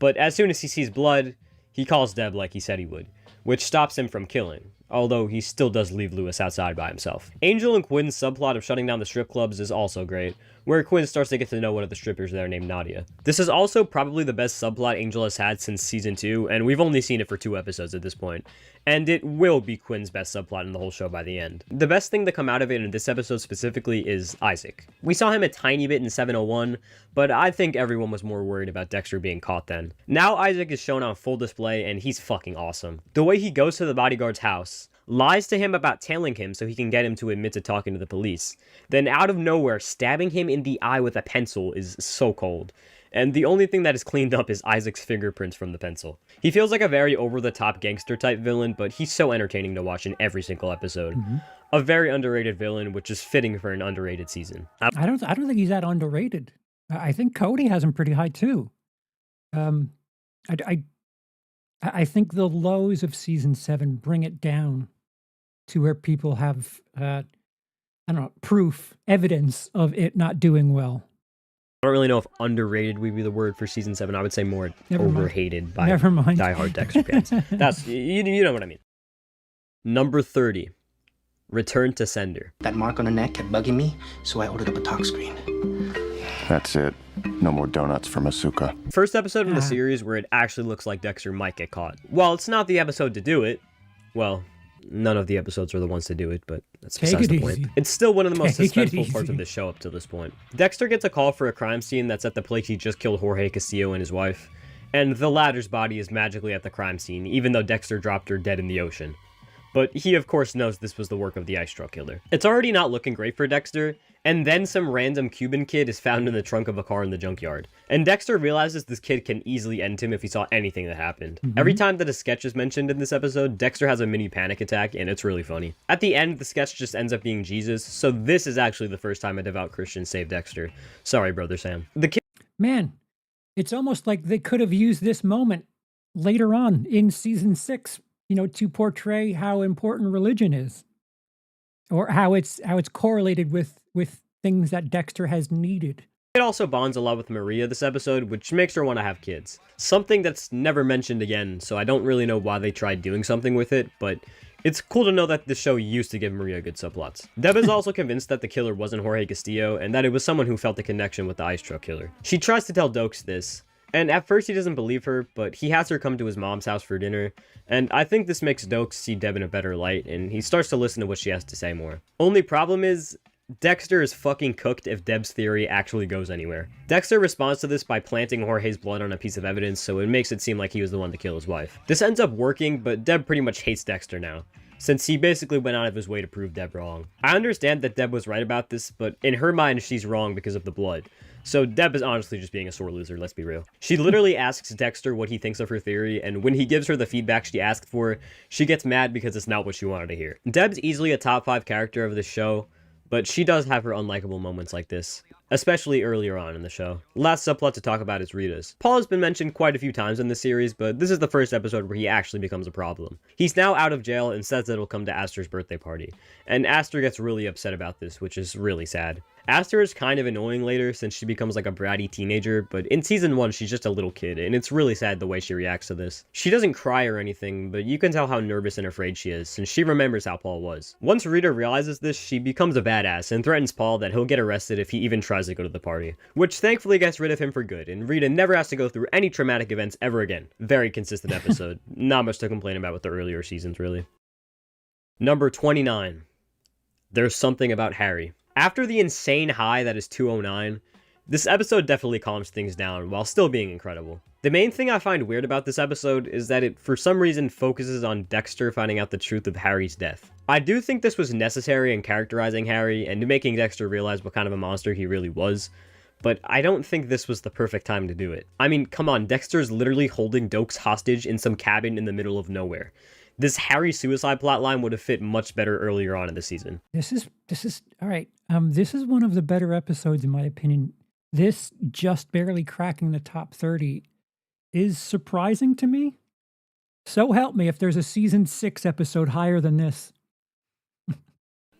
But as soon as he sees blood, he calls Deb like he said he would, which stops him from killing, although he still does leave Lewis outside by himself. Angel and Quinn's subplot of shutting down the strip clubs is also great, where Quinn starts to get to know one of the strippers there named Nadia. This is also probably the best subplot Angel has had since season 2, and we've only seen it for 2 episodes at this point, and it will be Quinn's best subplot in the whole show by the end. The best thing to come out of it in this episode specifically is Isaac. We saw him a tiny bit in 701, but I think everyone was more worried about Dexter being caught then. Now Isaac is shown on full display, and he's fucking awesome. The way he goes to the bodyguard's house, lies to him about tailing him so he can get him to admit to talking to the police, then out of nowhere stabbing him in the eye with a pencil is so cold. and the only thing that is cleaned up is Isaac's fingerprints from the pencil. He feels like a very over-the-top gangster-type villain, but he's so entertaining to watch in every single episode. A very underrated villain, which is fitting for an underrated season. I don't think he's that underrated. I think Cody has him pretty high too. I think the lows of season 7 bring it down to where people have I don't know, proof, evidence of it not doing well. I don't really know if underrated would be the word for season 7. I would say more overhated by diehard Dexter fans. That's you know what I mean. Number 30, Return to Sender. That mark on her neck kept bugging me, so I ordered up a talk screen. That's it. No more donuts for Masuka. First episode in the series where it actually looks like Dexter might get caught. While it's not the episode to do it, well, none of the episodes are the ones to do it, but that's besides the point. It's still one of the most suspenseful parts of the show up to this point. Dexter gets a call for a crime scene that's at the place he just killed Jorge Castillo and his wife, and the latter's body is magically at the crime scene, even though Dexter dropped her dead in the ocean. But he of course knows this was the work of the ice truck killer. It's already not looking great for Dexter, and then some random Cuban kid is found in the trunk of a car in the junkyard. And Dexter realizes this kid can easily end him if he saw anything that happened. Every time that a sketch is mentioned in this episode, Dexter has a mini panic attack, and it's really funny. At the end, the sketch just ends up being Jesus, so this is actually the first time a devout Christian saved Dexter. Sorry, Brother Sam. The kid— Man, it's almost like they could have used this moment later on in season 6, to portray how important religion is, or how it's correlated with things that Dexter has needed. It also bonds a lot with Maria this episode, which makes her want to have kids. Something that's never mentioned again, so I don't really know why they tried doing something with it, but it's cool to know that the show used to give Maria good subplots. Deb is also convinced that the killer wasn't Jorge Castillo, and that it was someone who felt a connection with the ice truck killer. She tries to tell Dokes this, and at first he doesn't believe her, but he has her come to his mom's house for dinner, and I think this makes Dokes see Deb in a better light, and he starts to listen to what she has to say more. Only problem is, Dexter is fucking cooked if Deb's theory actually goes anywhere. Dexter responds to this by planting Jorge's blood on a piece of evidence, so it makes it seem like he was the one to kill his wife. This ends up working, but Deb pretty much hates Dexter now, since he basically went out of his way to prove Deb wrong. I understand that Deb was right about this, but in her mind she's wrong because of the blood. So Deb is honestly just being a sore loser, let's be real. She literally asks Dexter what he thinks of her theory, and when he gives her the feedback she asked for, she gets mad because it's not what she wanted to hear. Deb's easily a top 5 character of the show, but she does have her unlikable moments like this, especially earlier on in the show. Last subplot to talk about is Rita's. Paul has been mentioned quite a few times in this series, but this is the first episode where he actually becomes a problem. He's now out of jail and says that he'll come to Aster's birthday party, and Aster gets really upset about this, which is really sad. Aster is kind of annoying later since she becomes like a bratty teenager, but in season 1 she's just a little kid, and it's really sad the way she reacts to this. She doesn't cry or anything, but you can tell how nervous and afraid she is, since she remembers how Paul was. Once Rita realizes this, she becomes a badass and threatens Paul that he'll get arrested if he even tries to go to the party, which thankfully gets rid of him for good, and Rita never has to go through any traumatic events ever again. Very consistent episode. Not much to complain about with the earlier seasons, really. Number 29. There's Something About Harry. After the insane high that is 209, this episode definitely calms things down while still being incredible. The main thing I find weird about this episode is that it for some reason focuses on Dexter finding out the truth of Harry's death. I do think this was necessary in characterizing Harry and making Dexter realize what kind of a monster he really was, but I don't think this was the perfect time to do it. I mean, come on, Dexter's literally holding Dokes hostage in some cabin in the middle of nowhere. This Harry suicide plotline would have fit much better earlier on in the season. This is all right. This is one of the better episodes in my opinion. This just barely cracking the top 30 is surprising to me. So help me if there's a season 6 episode higher than this.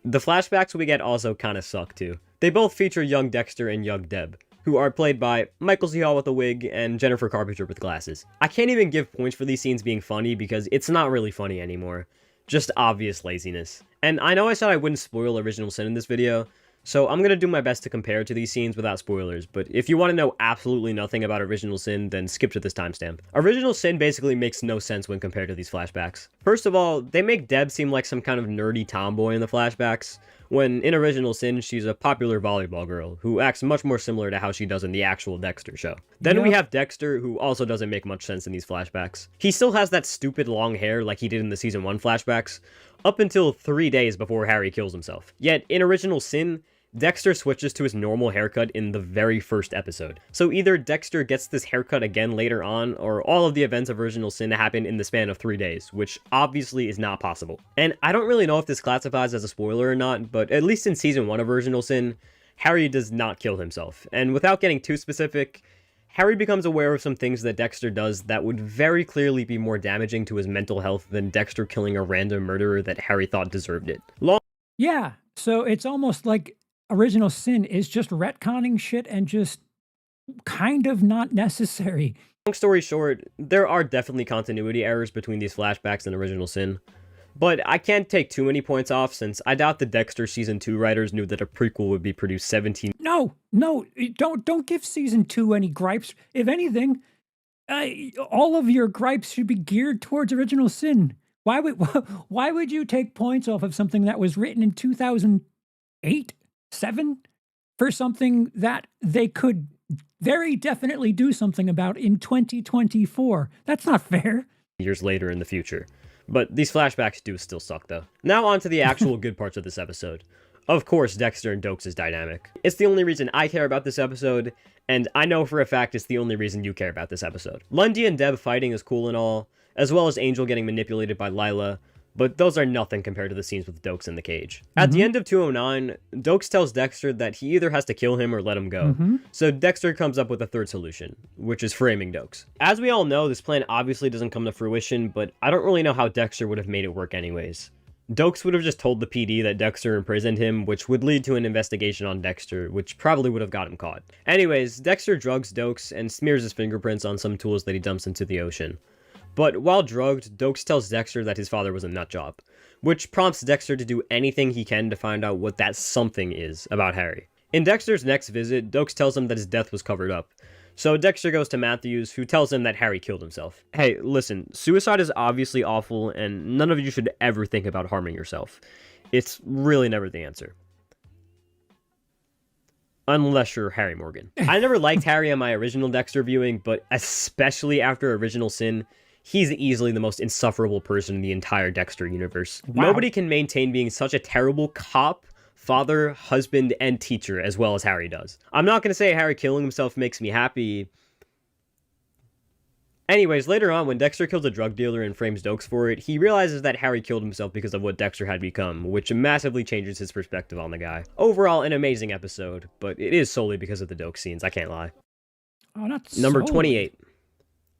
The flashbacks we get also kind of suck too. They both feature young Dexter and young Deb, who are played by Michael C. Hall with a wig and Jennifer Carpenter with glasses. I can't even give points for these scenes being funny because it's not really funny anymore. Just obvious laziness. And I know I said I wouldn't spoil Original Sin in this video, so I'm gonna do my best to compare to these scenes without spoilers, but if you want to know absolutely nothing about Original Sin, then skip to this timestamp. Original Sin basically makes no sense when compared to these flashbacks. First of all, they make Deb seem like some kind of nerdy tomboy in the flashbacks, when in Original Sin, she's a popular volleyball girl who acts much more similar to how she does in the actual Dexter show. Then we have Dexter, who also doesn't make much sense in these flashbacks. He still has that stupid long hair like he did in the season 1 flashbacks, up until 3 days before Harry kills himself. Yet, in Original Sin, Dexter switches to his normal haircut in the very first episode. So either Dexter gets this haircut again later on, or all of the events of Original Sin happen in the span of 3 days, which obviously is not possible. And I don't really know if this classifies as a spoiler or not, but at least in Season 1 of Original Sin, Harry does not kill himself. And without getting too specific, Harry becomes aware of some things that Dexter does that would very clearly be more damaging to his mental health than Dexter killing a random murderer that Harry thought deserved it. Yeah, so it's almost like Original Sin is just retconning shit and just kind of not necessary. Long story short, there are definitely continuity errors between these flashbacks and Original Sin. But I can't take too many points off since I doubt the Dexter Season 2 writers knew that a prequel would be produced 17... No, don't give Season 2 any gripes. If anything, all of your gripes should be geared towards Original Sin. Why would you take points off of something that was written in 2008, 7, for something that they could very definitely do something about in 2024? That's not fair. Years later in the future. But these flashbacks do still suck, though. Now on to the actual good parts of this episode. Of course, Dexter and Dokes' dynamic. It's the only reason I care about this episode, and I know for a fact it's the only reason you care about this episode. Lundy and Deb fighting is cool and all, as well as Angel getting manipulated by Lila, but those are nothing compared to the scenes with Dokes in the cage. At the end of 209, Dokes tells Dexter that he either has to kill him or let him go. So Dexter comes up with a third solution, which is framing Dokes. As we all know, this plan obviously doesn't come to fruition, but I don't really know how Dexter would have made it work anyways. Dokes would have just told the PD that Dexter imprisoned him, which would lead to an investigation on Dexter, which probably would have got him caught. Anyways, Dexter drugs Dokes and smears his fingerprints on some tools that he dumps into the ocean. But while drugged, Dokes tells Dexter that his father was a nutjob, which prompts Dexter to do anything he can to find out what that something is about Harry. In Dexter's next visit, Dokes tells him that his death was covered up. So Dexter goes to Matthews, who tells him that Harry killed himself. Hey, listen, suicide is obviously awful, and none of you should ever think about harming yourself. It's really never the answer. Unless you're Harry Morgan. I never liked Harry on my original Dexter viewing, but especially after Original Sin, he's easily the most insufferable person in the entire Dexter universe. Wow. Nobody can maintain being such a terrible cop, father, husband, and teacher as well as Harry does. I'm not going to say Harry killing himself makes me happy. Anyways, later on, when Dexter kills a drug dealer and frames Dokes for it, he realizes that Harry killed himself because of what Dexter had become, which massively changes his perspective on the guy. Overall, an amazing episode, but it is solely because of the Dokes scenes, I can't lie. Oh, not Number solely. 28.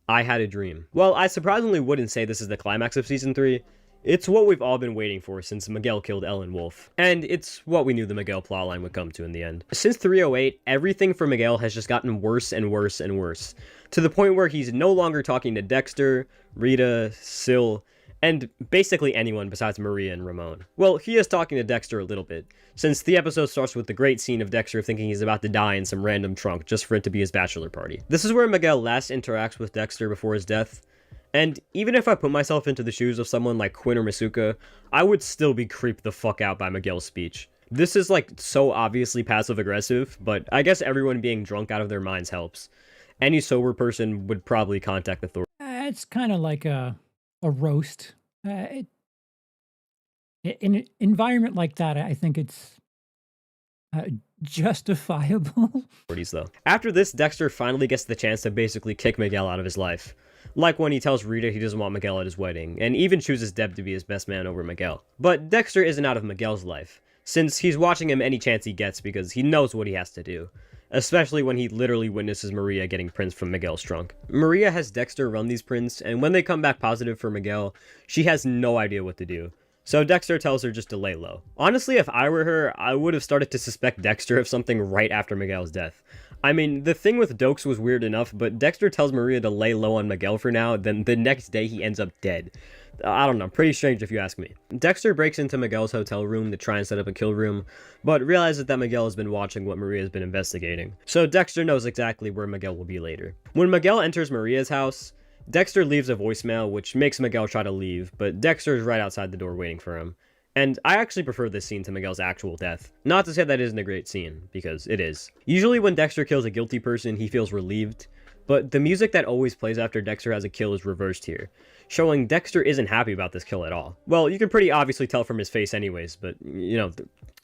I Had a Dream. Well, I surprisingly wouldn't say this is the climax of Season 3. It's what we've all been waiting for since Miguel killed Ellen Wolf. And it's what we knew the Miguel plotline would come to in the end. Since 308, everything for Miguel has just gotten worse and worse and worse, to the point where he's no longer talking to Dexter, Rita, Sil, and basically anyone besides Maria and Ramon. Well, he is talking to Dexter a little bit, since the episode starts with the great scene of Dexter thinking he's about to die in some random trunk just for it to be his bachelor party. This is where Miguel last interacts with Dexter before his death, and even if I put myself into the shoes of someone like Quinn or Masuka, I would still be creeped the fuck out by Miguel's speech. This is like so obviously passive-aggressive, but I guess everyone being drunk out of their minds helps. Any sober person would probably contact authorities. It's kind of like a roast. In an environment like that, I think it's justifiable. Though. After this, Dexter finally gets the chance to basically kick Miguel out of his life. Like when he tells Rita he doesn't want Miguel at his wedding, and even chooses Deb to be his best man over Miguel. But Dexter isn't out of Miguel's life, since he's watching him any chance he gets because he knows what he has to do. Especially when he literally witnesses Maria getting prints from Miguel's trunk. Maria has Dexter run these prints, and when they come back positive for Miguel, she has no idea what to do. So Dexter tells her just to lay low. Honestly, if I were her, I would have started to suspect Dexter of something right after Miguel's death. I mean, the thing with Dokes was weird enough, but Dexter tells Maria to lay low on Miguel for now, then the next day he ends up dead. I don't know, pretty strange if you ask me. Dexter breaks into Miguel's hotel room to try and set up a kill room, but realizes that Miguel has been watching what Maria has been investigating. So Dexter knows exactly where Miguel will be later. When Miguel enters Maria's house, Dexter leaves a voicemail, which makes Miguel try to leave, but Dexter is right outside the door waiting for him. And I actually prefer this scene to Miguel's actual death. Not to say that isn't a great scene, because it is. Usually when Dexter kills a guilty person, he feels relieved, but the music that always plays after Dexter has a kill is reversed here, showing Dexter isn't happy about this kill at all. Well, you can pretty obviously tell from his face anyways, but, you know,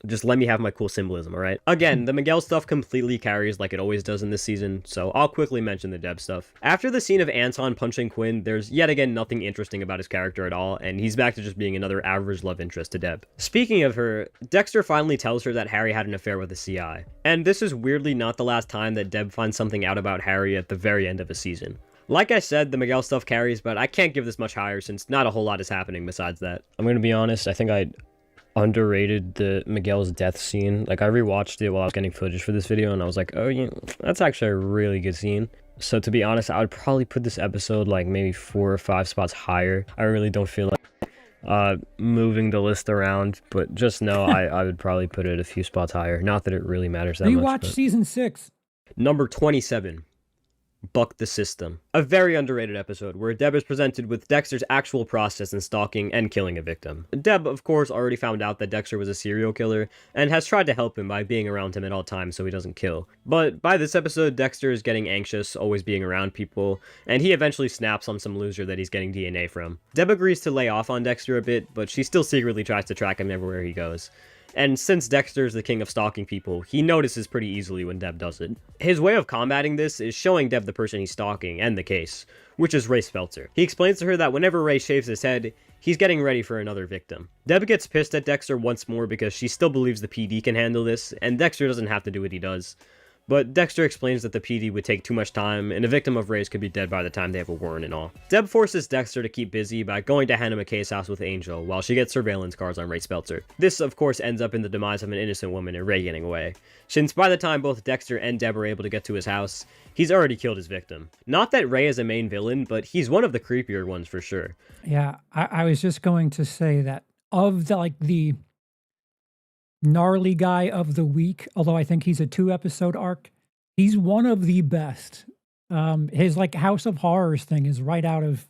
Just let me have my cool symbolism, alright? Again, the Miguel stuff completely carries like it always does in this season, so I'll quickly mention the Deb stuff. After the scene of Anton punching Quinn, there's yet again nothing interesting about his character at all, and he's back to just being another average love interest to Deb. Speaking of her, Dexter finally tells her that Harry had an affair with the CI. And this is weirdly not the last time that Deb finds something out about Harry at the very end of a season. Like I said, the Miguel stuff carries, but I can't give this much higher since not a whole lot is happening besides that. I'm gonna be honest, I think I underrated the Miguel's death scene. Like, I rewatched it while I was getting footage for this video, and I was like, oh, yeah, that's actually a really good scene. So to be honest, I would probably put this episode like maybe 4 or 5 spots higher. I really don't feel like moving the list around, but just know I would probably put it a few spots higher. Not that it really matters that much. Rewatch season 6. Number 27. Buck the System. A very underrated episode where Deb is presented with Dexter's actual process in stalking and killing a victim. Deb, of course, already found out that Dexter was a serial killer and has tried to help him by being around him at all times so he doesn't kill. But by this episode, Dexter is getting anxious, always being around people, and he eventually snaps on some loser that he's getting DNA from. Deb agrees to lay off on Dexter a bit, but she still secretly tries to track him everywhere he goes. And since Dexter's the king of stalking people, he notices pretty easily when Deb does it. His way of combating this is showing Deb the person he's stalking and the case, which is Ray Spelter. He explains to her that whenever Ray shaves his head, he's getting ready for another victim. Deb gets pissed at Dexter once more because she still believes the PD can handle this, and Dexter doesn't have to do what he does. But Dexter explains that the PD would take too much time, and a victim of Ray's could be dead by the time they have a warrant and all. Deb forces Dexter to keep busy by going to Hannah McKay's house with Angel, while she gets surveillance cards on Ray Spelter. This, of course, ends up in the demise of an innocent woman and Ray getting away, since by the time both Dexter and Deb are able to get to his house, he's already killed his victim. Not that Ray is a main villain, but he's one of the creepier ones for sure. Yeah, I was just going to say that of the gnarly guy of the week, although I think he's a 2-episode arc, he's one of the best. His like House of Horrors thing is right out of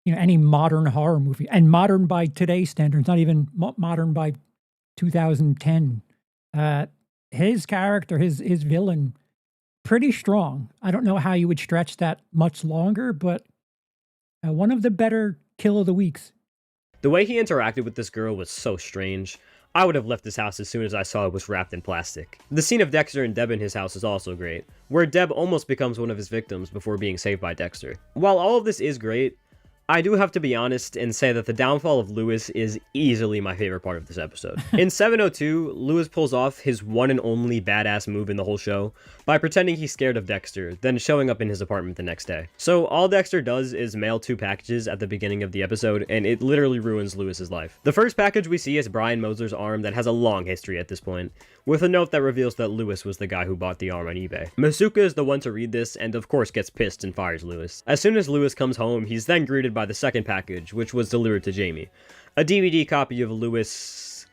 any modern horror movie, and modern by today's standards, not even modern by 2010. His character, his villain, pretty strong. I don't know how you would stretch that much longer, but one of the better kill of the weeks. The way he interacted with this girl was so strange. I would have left this house as soon as I saw it was wrapped in plastic. The scene of Dexter and Deb in his house is also great, where Deb almost becomes one of his victims before being saved by Dexter. While all of this is great, I do have to be honest and say that the downfall of Lewis is easily my favorite part of this episode. In 702, Lewis pulls off his one and only badass move in the whole show by pretending he's scared of Dexter, then showing up in his apartment the next day. So all Dexter does is mail 2 packages at the beginning of the episode, and it literally ruins Lewis's life. The first package we see is Brian Moser's arm that has a long history at this point, with a note that reveals that Lewis was the guy who bought the arm on eBay. Masuka is the one to read this, and of course gets pissed and fires Lewis. As soon as Lewis comes home, he's then greeted by the second package, which was delivered to Jamie. A DVD copy of Lewis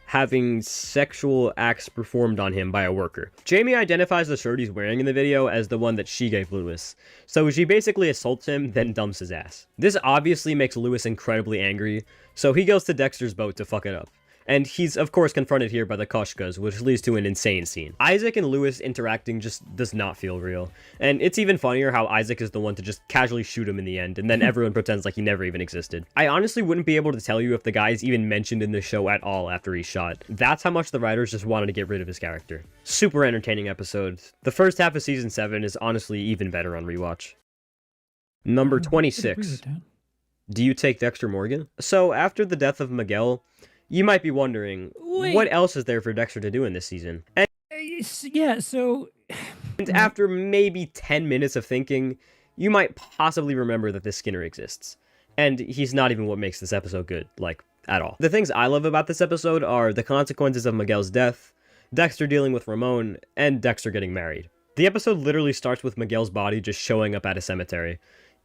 having sexual acts performed on him by a worker. Jamie identifies the shirt he's wearing in the video as the one that she gave Lewis, so she basically assaults him, then dumps his ass. This obviously makes Lewis incredibly angry, so he goes to Dexter's boat to fuck it up. And he's of course confronted here by the Koshkas, which leads to an insane scene. Isaac and Lewis interacting just does not feel real. And it's even funnier how Isaac is the one to just casually shoot him in the end, and then everyone pretends like he never even existed. I honestly wouldn't be able to tell you if the guy is even mentioned in the show at all after he's shot. That's how much the writers just wanted to get rid of his character. Super entertaining episode. The first half of season 7 is honestly even better on rewatch. Number 26. Do you take Dexter Morgan? So after the death of Miguel, you might be wondering, what else is there for Dexter to do in this season? And yeah, so... And after maybe 10 minutes of thinking, you might possibly remember that this Skinner exists. And he's not even what makes this episode good, like, at all. The things I love about this episode are the consequences of Miguel's death, Dexter dealing with Ramon, and Dexter getting married. The episode literally starts with Miguel's body just showing up at a cemetery.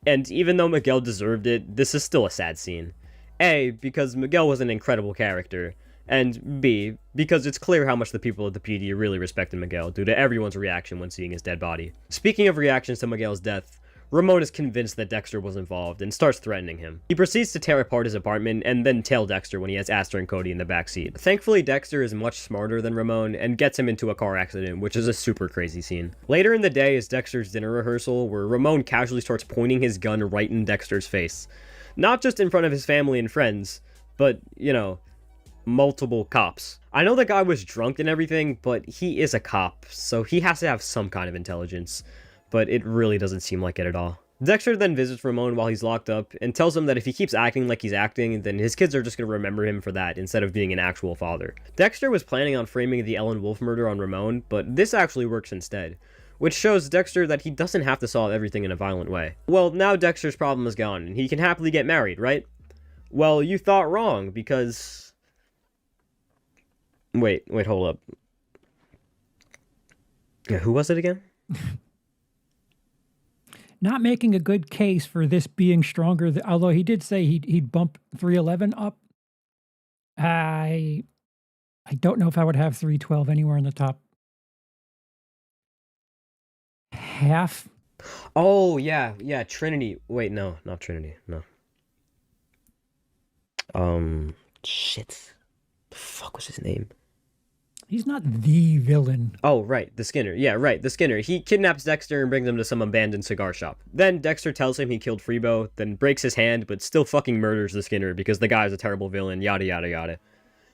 And even though Miguel deserved it, this is still a sad scene. A, because Miguel was an incredible character, and B, because it's clear how much the people of the PD really respected Miguel due to everyone's reaction when seeing his dead body. Speaking of reactions to Miguel's death, Ramon is convinced that Dexter was involved and starts threatening him. He proceeds to tear apart his apartment and then tail Dexter when he has Aster and Cody in the backseat. Thankfully, Dexter is much smarter than Ramon and gets him into a car accident, which is a super crazy scene. Later in the day is Dexter's dinner rehearsal, where Ramon casually starts pointing his gun right in Dexter's face. Not just in front of his family and friends, but, multiple cops. I know the guy was drunk and everything, but he is a cop, so he has to have some kind of intelligence. But it really doesn't seem like it at all. Dexter then visits Ramon while he's locked up and tells him that if he keeps acting like he's acting, then his kids are just going to remember him for that instead of being an actual father. Dexter was planning on framing the Ellen Wolf murder on Ramon, but this actually works instead, which shows Dexter that he doesn't have to solve everything in a violent way. Well, now Dexter's problem is gone, and he can happily get married, right? Well, you thought wrong, because... Wait, hold up. Yeah, who was it again? Not making a good case for this being stronger, although he did say he'd bump 311 up. I don't know if I would have 312 anywhere in the top half. Oh, yeah, Trinity. Wait, no, not Trinity, no. Shit. The fuck was his name? He's not the villain. Oh, right, the Skinner. Yeah, right, the Skinner. He kidnaps Dexter and brings him to some abandoned cigar shop. Then Dexter tells him he killed Freebo, then breaks his hand, but still fucking murders the Skinner because the guy's a terrible villain, yada yada yada.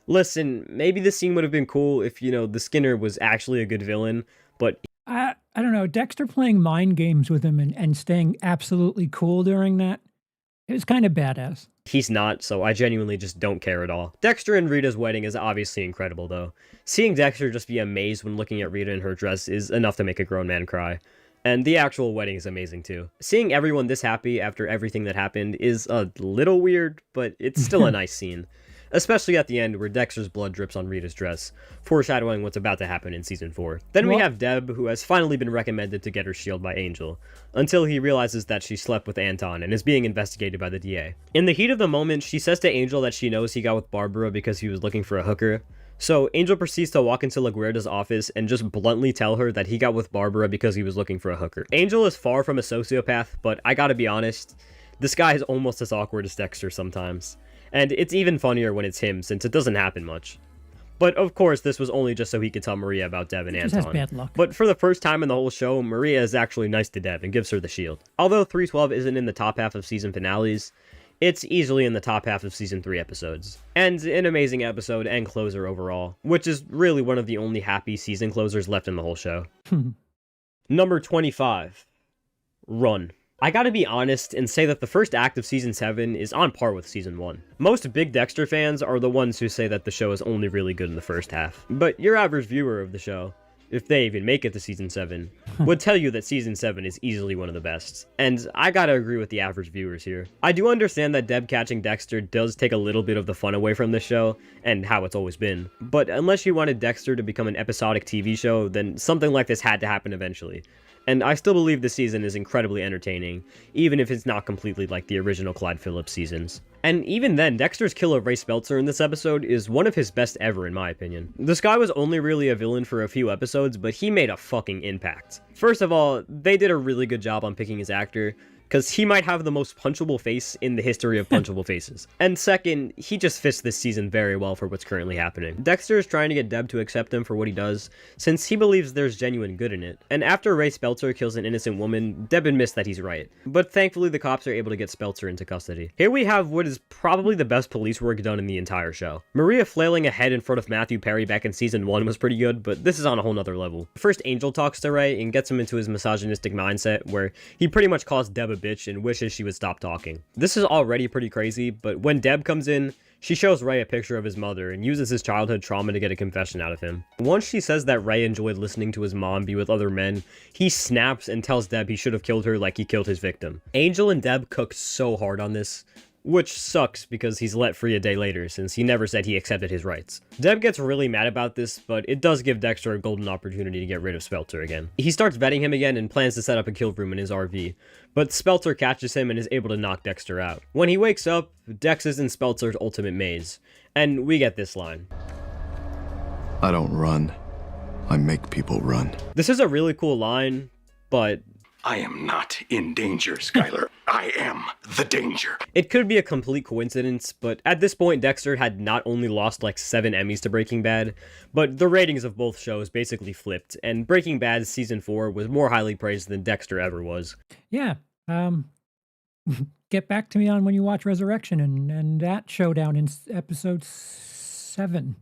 Listen, maybe this scene would have been cool if, the Skinner was actually a good villain, but... I don't know, Dexter playing mind games with him and staying absolutely cool during that, it was kind of badass. He's not, so I genuinely just don't care at all. Dexter and Rita's wedding is obviously incredible, though. Seeing Dexter just be amazed when looking at Rita in her dress is enough to make a grown man cry. And the actual wedding is amazing, too. Seeing everyone this happy after everything that happened is a little weird, but it's still a nice scene. Especially at the end where Dexter's blood drips on Rita's dress, foreshadowing what's about to happen in Season 4. Then we have Deb, who has finally been recommended to get her shield by Angel, until he realizes that she slept with Anton and is being investigated by the DA. In the heat of the moment, she says to Angel that she knows he got with Barbara because he was looking for a hooker. So Angel proceeds to walk into LaGuardia's office and just bluntly tell her that he got with Barbara because he was looking for a hooker. Angel is far from a sociopath, but I gotta be honest, this guy is almost as awkward as Dexter sometimes. And it's even funnier when it's him, since it doesn't happen much. But of course, this was only just so he could tell Maria about Deb and Anton. Just has bad luck. But for the first time in the whole show, Maria is actually nice to Deb and gives her the shield. Although 312 isn't in the top half of season finales, it's easily in the top half of season 3 episodes. And an amazing episode and closer overall, which is really one of the only happy season closers left in the whole show. Number 25. Run. I gotta be honest and say that the first act of Season 7 is on par with Season 1. Most big Dexter fans are the ones who say that the show is only really good in the first half. But your average viewer of the show, if they even make it to Season 7, would tell you that Season 7 is easily one of the best. And I gotta agree with the average viewers here. I do understand that Deb catching Dexter does take a little bit of the fun away from this show, and how it's always been. But unless you wanted Dexter to become an episodic TV show, then something like this had to happen eventually. And I still believe this season is incredibly entertaining, even if it's not completely like the original Clyde Phillips seasons. And even then, Dexter's kill of Ray Speltzer in this episode is one of his best ever in my opinion. This guy was only really a villain for a few episodes, but he made a fucking impact. First of all, they did a really good job on picking his actor, because he might have the most punchable face in the history of punchable faces. And second, he just fits this season very well for what's currently happening. Dexter is trying to get Deb to accept him for what he does, since he believes there's genuine good in it. And after Ray Speltzer kills an innocent woman, Deb admits that he's right. But thankfully the cops are able to get Speltzer into custody. Here we have what is probably the best police work done in the entire show. Maria flailing a head in front of Matthew Perry back in season 1 was pretty good, but this is on a whole nother level. First, Angel talks to Ray and gets him into his misogynistic mindset, where he pretty much calls Deb a bitch and wishes she would stop talking. This is already pretty crazy, but when Deb comes in, she shows Ray a picture of his mother and uses his childhood trauma to get a confession out of him. Once she says that Ray enjoyed listening to his mom be with other men, he snaps and tells Deb he should have killed her like he killed his victim. Angel and Deb cooked so hard on this, which sucks because he's let free a day later since he never said he accepted his rights. Deb gets really mad about this, but it does give Dexter a golden opportunity to get rid of Speltzer again. He starts vetting him again and plans to set up a kill room in his RV, but Speltzer catches him and is able to knock Dexter out. When he wakes up, Dex is in Speltzer's ultimate maze, and we get this line. I don't run. I make people run. This is a really cool line, but I am not in danger, Skylar. I am the danger. It could be a complete coincidence, but at this point, Dexter had not only lost like 7 Emmys to Breaking Bad, but the ratings of both shows basically flipped, and Breaking Bad's season 4 was more highly praised than Dexter ever was. Yeah, get back to me on when you watch Resurrection and that showdown in episode 7.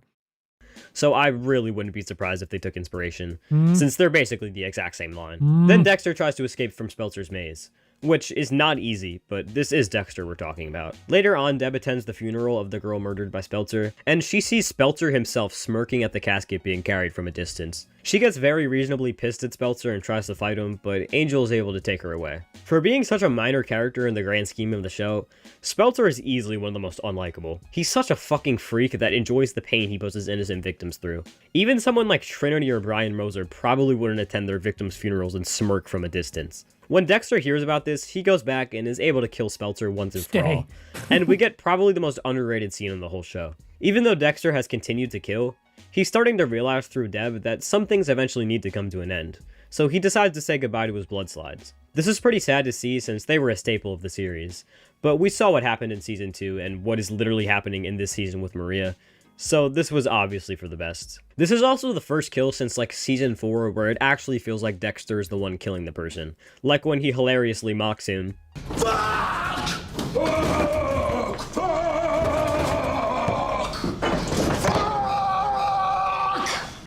So I really wouldn't be surprised if they took inspiration, since they're basically the exact same line. Then Dexter tries to escape from Speltzer's maze, which is not easy, but this is Dexter we're talking about. Later on, Deb attends the funeral of the girl murdered by Speltzer, and she sees Speltzer himself smirking at the casket being carried from a distance. She gets very reasonably pissed at Speltzer and tries to fight him, but Angel is able to take her away. For being such a minor character in the grand scheme of the show, Speltzer is easily one of the most unlikable. He's such a fucking freak that enjoys the pain he puts his innocent victims through. Even someone like Trinity or Brian Moser probably wouldn't attend their victims' funerals and smirk from a distance. When Dexter hears about this, he goes back and is able to kill Speltzer once and for all. And we get probably the most underrated scene in the whole show. Even though Dexter has continued to kill, he's starting to realize through Deb that some things eventually need to come to an end. So he decides to say goodbye to his blood slides. This is pretty sad to see since they were a staple of the series. But we saw what happened in season 2 and what is literally happening in this season with Maria. So this was obviously for the best. This is also the first kill since like season 4 where it actually feels like Dexter is the one killing the person. Like when he hilariously mocks him.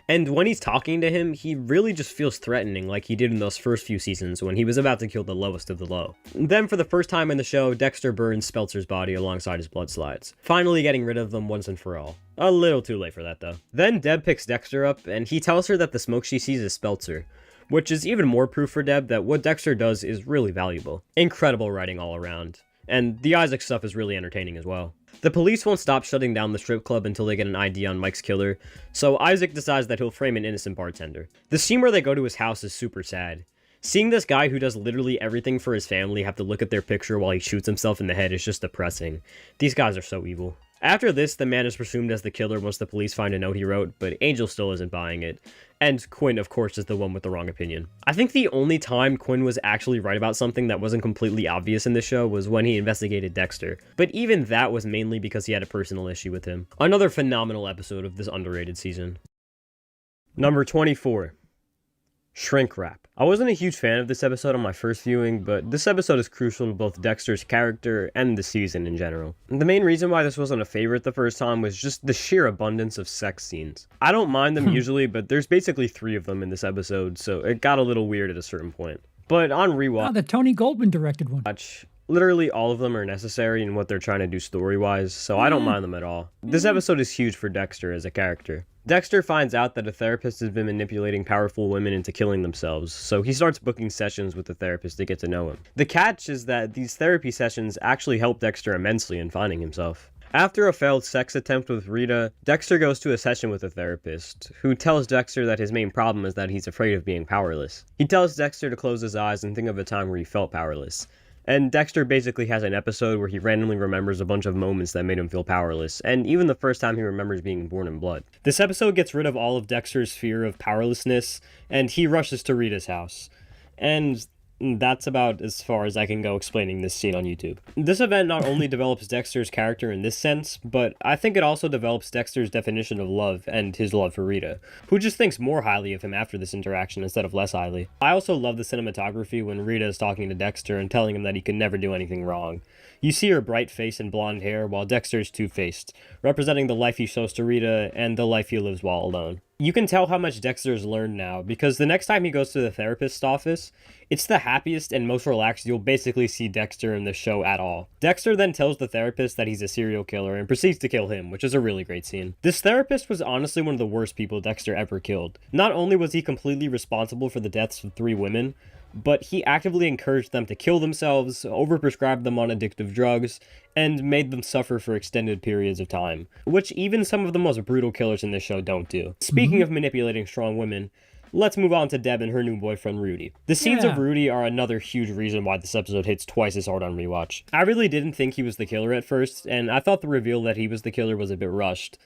And when he's talking to him, he really just feels threatening like he did in those first few seasons when he was about to kill the lowest of the low. Then for the first time in the show, Dexter burns Speltzer's body alongside his blood slides, finally getting rid of them once and for all. A little too late for that though. Then Deb picks Dexter up and he tells her that the smoke she sees is Speltzer, which is even more proof for Deb that what Dexter does is really valuable. Incredible writing all around. And the Isaac stuff is really entertaining as well. The police won't stop shutting down the strip club until they get an ID on Mike's killer, so Isaac decides that he'll frame an innocent bartender. The scene where they go to his house is super sad. Seeing this guy who does literally everything for his family have to look at their picture while he shoots himself in the head is just depressing. These guys are so evil. After this, the man is presumed as the killer once the police find a note he wrote, but Angel still isn't buying it. And Quinn, of course, is the one with the wrong opinion. I think the only time Quinn was actually right about something that wasn't completely obvious in this show was when he investigated Dexter. But even that was mainly because he had a personal issue with him. Another phenomenal episode of this underrated season. Number 24. Shrink Wrap. I wasn't a huge fan of this episode on my first viewing, but this episode is crucial to both Dexter's character and the season in general. The main reason why this wasn't a favorite the first time was just the sheer abundance of sex scenes. I don't mind them usually, but there's basically 3 of them in this episode, so it got a little weird at a certain point. But on rewatch, the Tony Goldwyn directed one. Literally all of them are necessary in what they're trying to do story-wise, so I don't mind them at all. This episode is huge for Dexter as a character. Dexter finds out that a therapist has been manipulating powerful women into killing themselves, so he starts booking sessions with the therapist to get to know him. The catch is that these therapy sessions actually help Dexter immensely in finding himself. After a failed sex attempt with Rita, Dexter goes to a session with a therapist, who tells Dexter that his main problem is that he's afraid of being powerless. He tells Dexter to close his eyes and think of a time where he felt powerless. And Dexter basically has an episode where he randomly remembers a bunch of moments that made him feel powerless, and even the first time he remembers being born in blood. This episode gets rid of all of Dexter's fear of powerlessness, and he rushes to Rita's house. And that's about as far as I can go explaining this scene on YouTube. This event not only develops Dexter's character in this sense, but I think it also develops Dexter's definition of love and his love for Rita, who just thinks more highly of him after this interaction instead of less highly. I also love the cinematography when Rita is talking to Dexter and telling him that he can never do anything wrong. You see her bright face and blonde hair while Dexter is two-faced, representing the life he shows to Rita and the life he lives while alone. You can tell how much Dexter's learned now, because the next time he goes to the therapist's office, it's the happiest and most relaxed you'll basically see Dexter in the show at all. Dexter then tells the therapist that he's a serial killer and proceeds to kill him, which is a really great scene. This therapist was honestly one of the worst people Dexter ever killed. Not only was he completely responsible for the deaths of 3 women, but he actively encouraged them to kill themselves, overprescribed them on addictive drugs, and made them suffer for extended periods of time, which even some of the most brutal killers in this show don't do. Speaking of manipulating strong women, let's move on to Deb and her new boyfriend Rudy. The scenes of Rudy are another huge reason why this episode hits twice as hard on rewatch. I really didn't think he was the killer at first, and I thought the reveal that he was the killer was a bit rushed.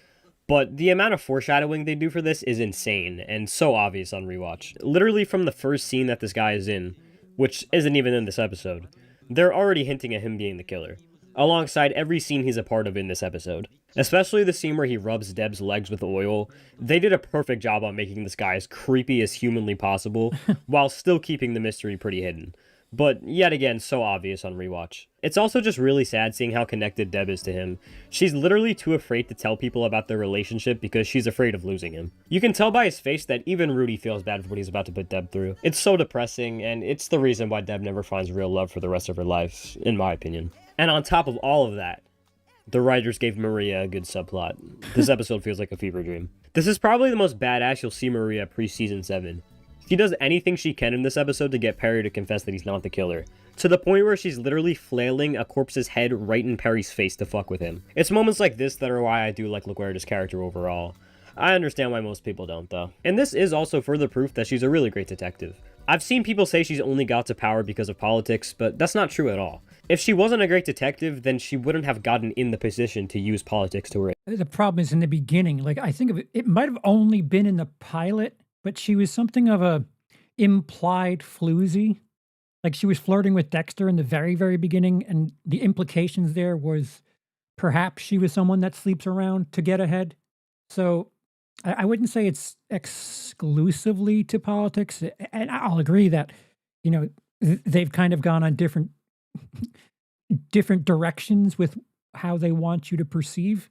But the amount of foreshadowing they do for this is insane, and so obvious on rewatch. Literally from the first scene that this guy is in, which isn't even in this episode, they're already hinting at him being the killer, alongside every scene he's a part of in this episode. Especially the scene where he rubs Deb's legs with oil. They did a perfect job on making this guy as creepy as humanly possible, while still keeping the mystery pretty hidden. But yet again, so obvious on rewatch. It's also just really sad seeing how connected Deb is to him. She's literally too afraid to tell people about their relationship because she's afraid of losing him. You can tell by his face that even Rudy feels bad for what he's about to put Deb through. It's so depressing, and it's the reason why Deb never finds real love for the rest of her life, in my opinion. And on top of all of that, the writers gave Maria a good subplot. This episode feels like a fever dream. This is probably the most badass you'll see Maria pre-season 7. She does anything she can in this episode to get Perry to confess that he's not the killer, to the point where she's literally flailing a corpse's head right in Perry's face to fuck with him. It's moments like this that are why I do like LaGuardia's character overall. I understand why most people don't, though. And this is also further proof that she's a really great detective. I've seen people say she's only got to power because of politics, but that's not true at all. If she wasn't a great detective, then she wouldn't have gotten in the position to use politics to her. The problem is in the beginning, like I think of it, it might have only been in the pilot, but she was something of a implied floozy. Like she was flirting with Dexter in the very, very beginning, and the implications there was perhaps she was someone that sleeps around to get ahead. So I wouldn't say it's exclusively to politics, and I'll agree that, you know, they've kind of gone on different directions with how they want you to perceive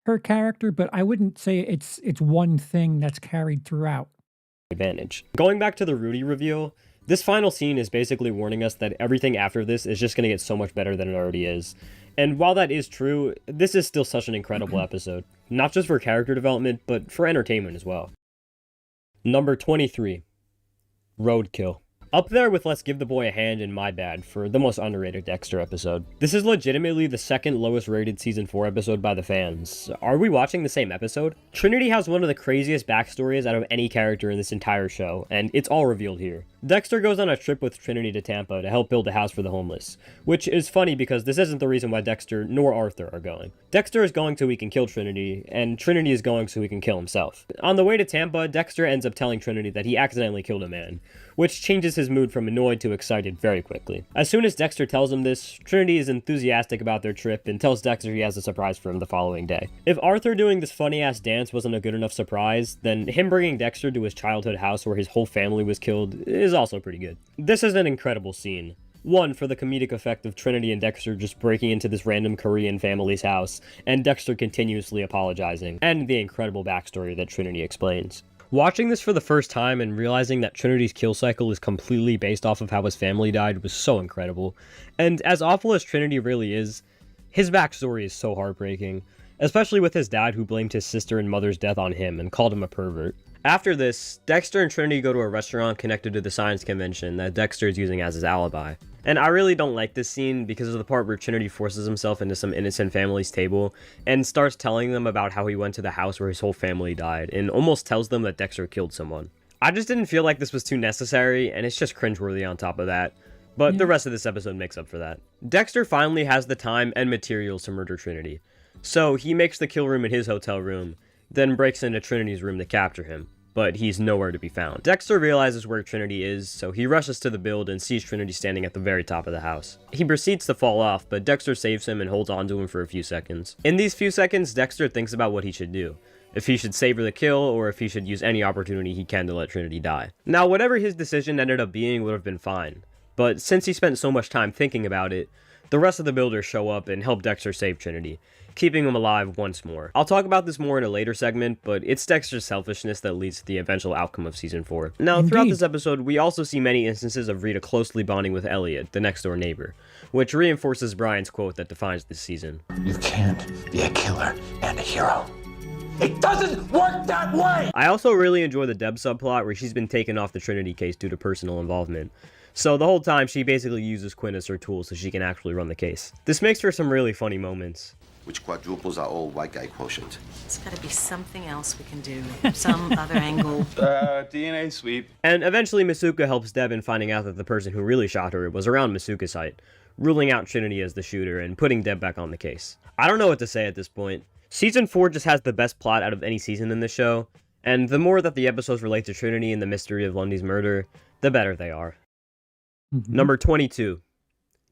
her character, but I wouldn't say it's one thing that's carried throughout. Advantage. Going back to the Rudy reveal, this final scene is basically warning us that everything after this is just going to get so much better than it already is. And while that is true, this is still such an incredible episode. Not just for character development, but for entertainment as well. Number 23. Roadkill. Up there with Let's Give the Boy a Hand and My Bad for the most underrated Dexter episode. This is legitimately the second lowest rated season 4 episode by the fans. Are we watching the same episode? Trinity has one of the craziest backstories out of any character in this entire show, and it's all revealed here. Dexter goes on a trip with Trinity to Tampa to help build a house for the homeless, which is funny because this isn't the reason why Dexter nor Arthur are going. Dexter is going so he can kill Trinity, and Trinity is going so he can kill himself. On the way to Tampa, Dexter ends up telling Trinity that he accidentally killed a man, which changes his mood from annoyed to excited very quickly. As soon as Dexter tells him this, Trinity is enthusiastic about their trip and tells Dexter he has a surprise for him the following day. If Arthur doing this funny-ass dance wasn't a good enough surprise, then him bringing Dexter to his childhood house where his whole family was killed is also pretty good. This is an incredible scene. One, for the comedic effect of Trinity and Dexter just breaking into this random Korean family's house, and Dexter continuously apologizing, and the incredible backstory that Trinity explains. Watching this for the first time and realizing that Trinity's kill cycle is completely based off of how his family died was so incredible. And as awful as Trinity really is, his backstory is so heartbreaking, especially with his dad who blamed his sister and mother's death on him and called him a pervert. After this, Dexter and Trinity go to a restaurant connected to the science convention that Dexter is using as his alibi. And I really don't like this scene because of the part where Trinity forces himself into some innocent family's table and starts telling them about how he went to the house where his whole family died and almost tells them that Dexter killed someone. I just didn't feel like this was too necessary, and it's just cringeworthy on top of that. But the rest of this episode makes up for that. Dexter finally has the time and materials to murder Trinity. So he makes the kill room in his hotel room, then breaks into Trinity's room to capture him. But he's nowhere to be found. Dexter realizes where Trinity is, so he rushes to the build and sees Trinity standing at the very top of the house. He proceeds to fall off, but Dexter saves him and holds on to him for a few seconds. In these few seconds, Dexter thinks about what he should do. If he should savor the kill, or if he should use any opportunity he can to let Trinity die. Now, whatever his decision ended up being would have been fine, but since he spent so much time thinking about it, the rest of the builders show up and help Dexter save Trinity, keeping him alive once more. I'll talk about this more in a later segment, but it's Dexter's selfishness that leads to the eventual outcome of Season 4. Now, throughout this episode, we also see many instances of Rita closely bonding with Elliot, the next-door neighbor, which reinforces Brian's quote that defines this season. You can't be a killer and a hero. It doesn't work that way! I also really enjoy the Deb subplot where she's been taken off the Trinity case due to personal involvement. So the whole time, she basically uses Quinn as her tool so she can actually run the case. This makes for some really funny moments. Which quadruples our old white guy quotient? It's gotta be something else we can do. Some other angle. DNA sweep. And eventually Masuka helps Deb in finding out that the person who really shot her was around Masuka's site, ruling out Trinity as the shooter and putting Deb back on the case. I don't know what to say at this point. Season 4 just has the best plot out of any season in this show, and the more that the episodes relate to Trinity and the mystery of Lundy's murder, the better they are. Number 22.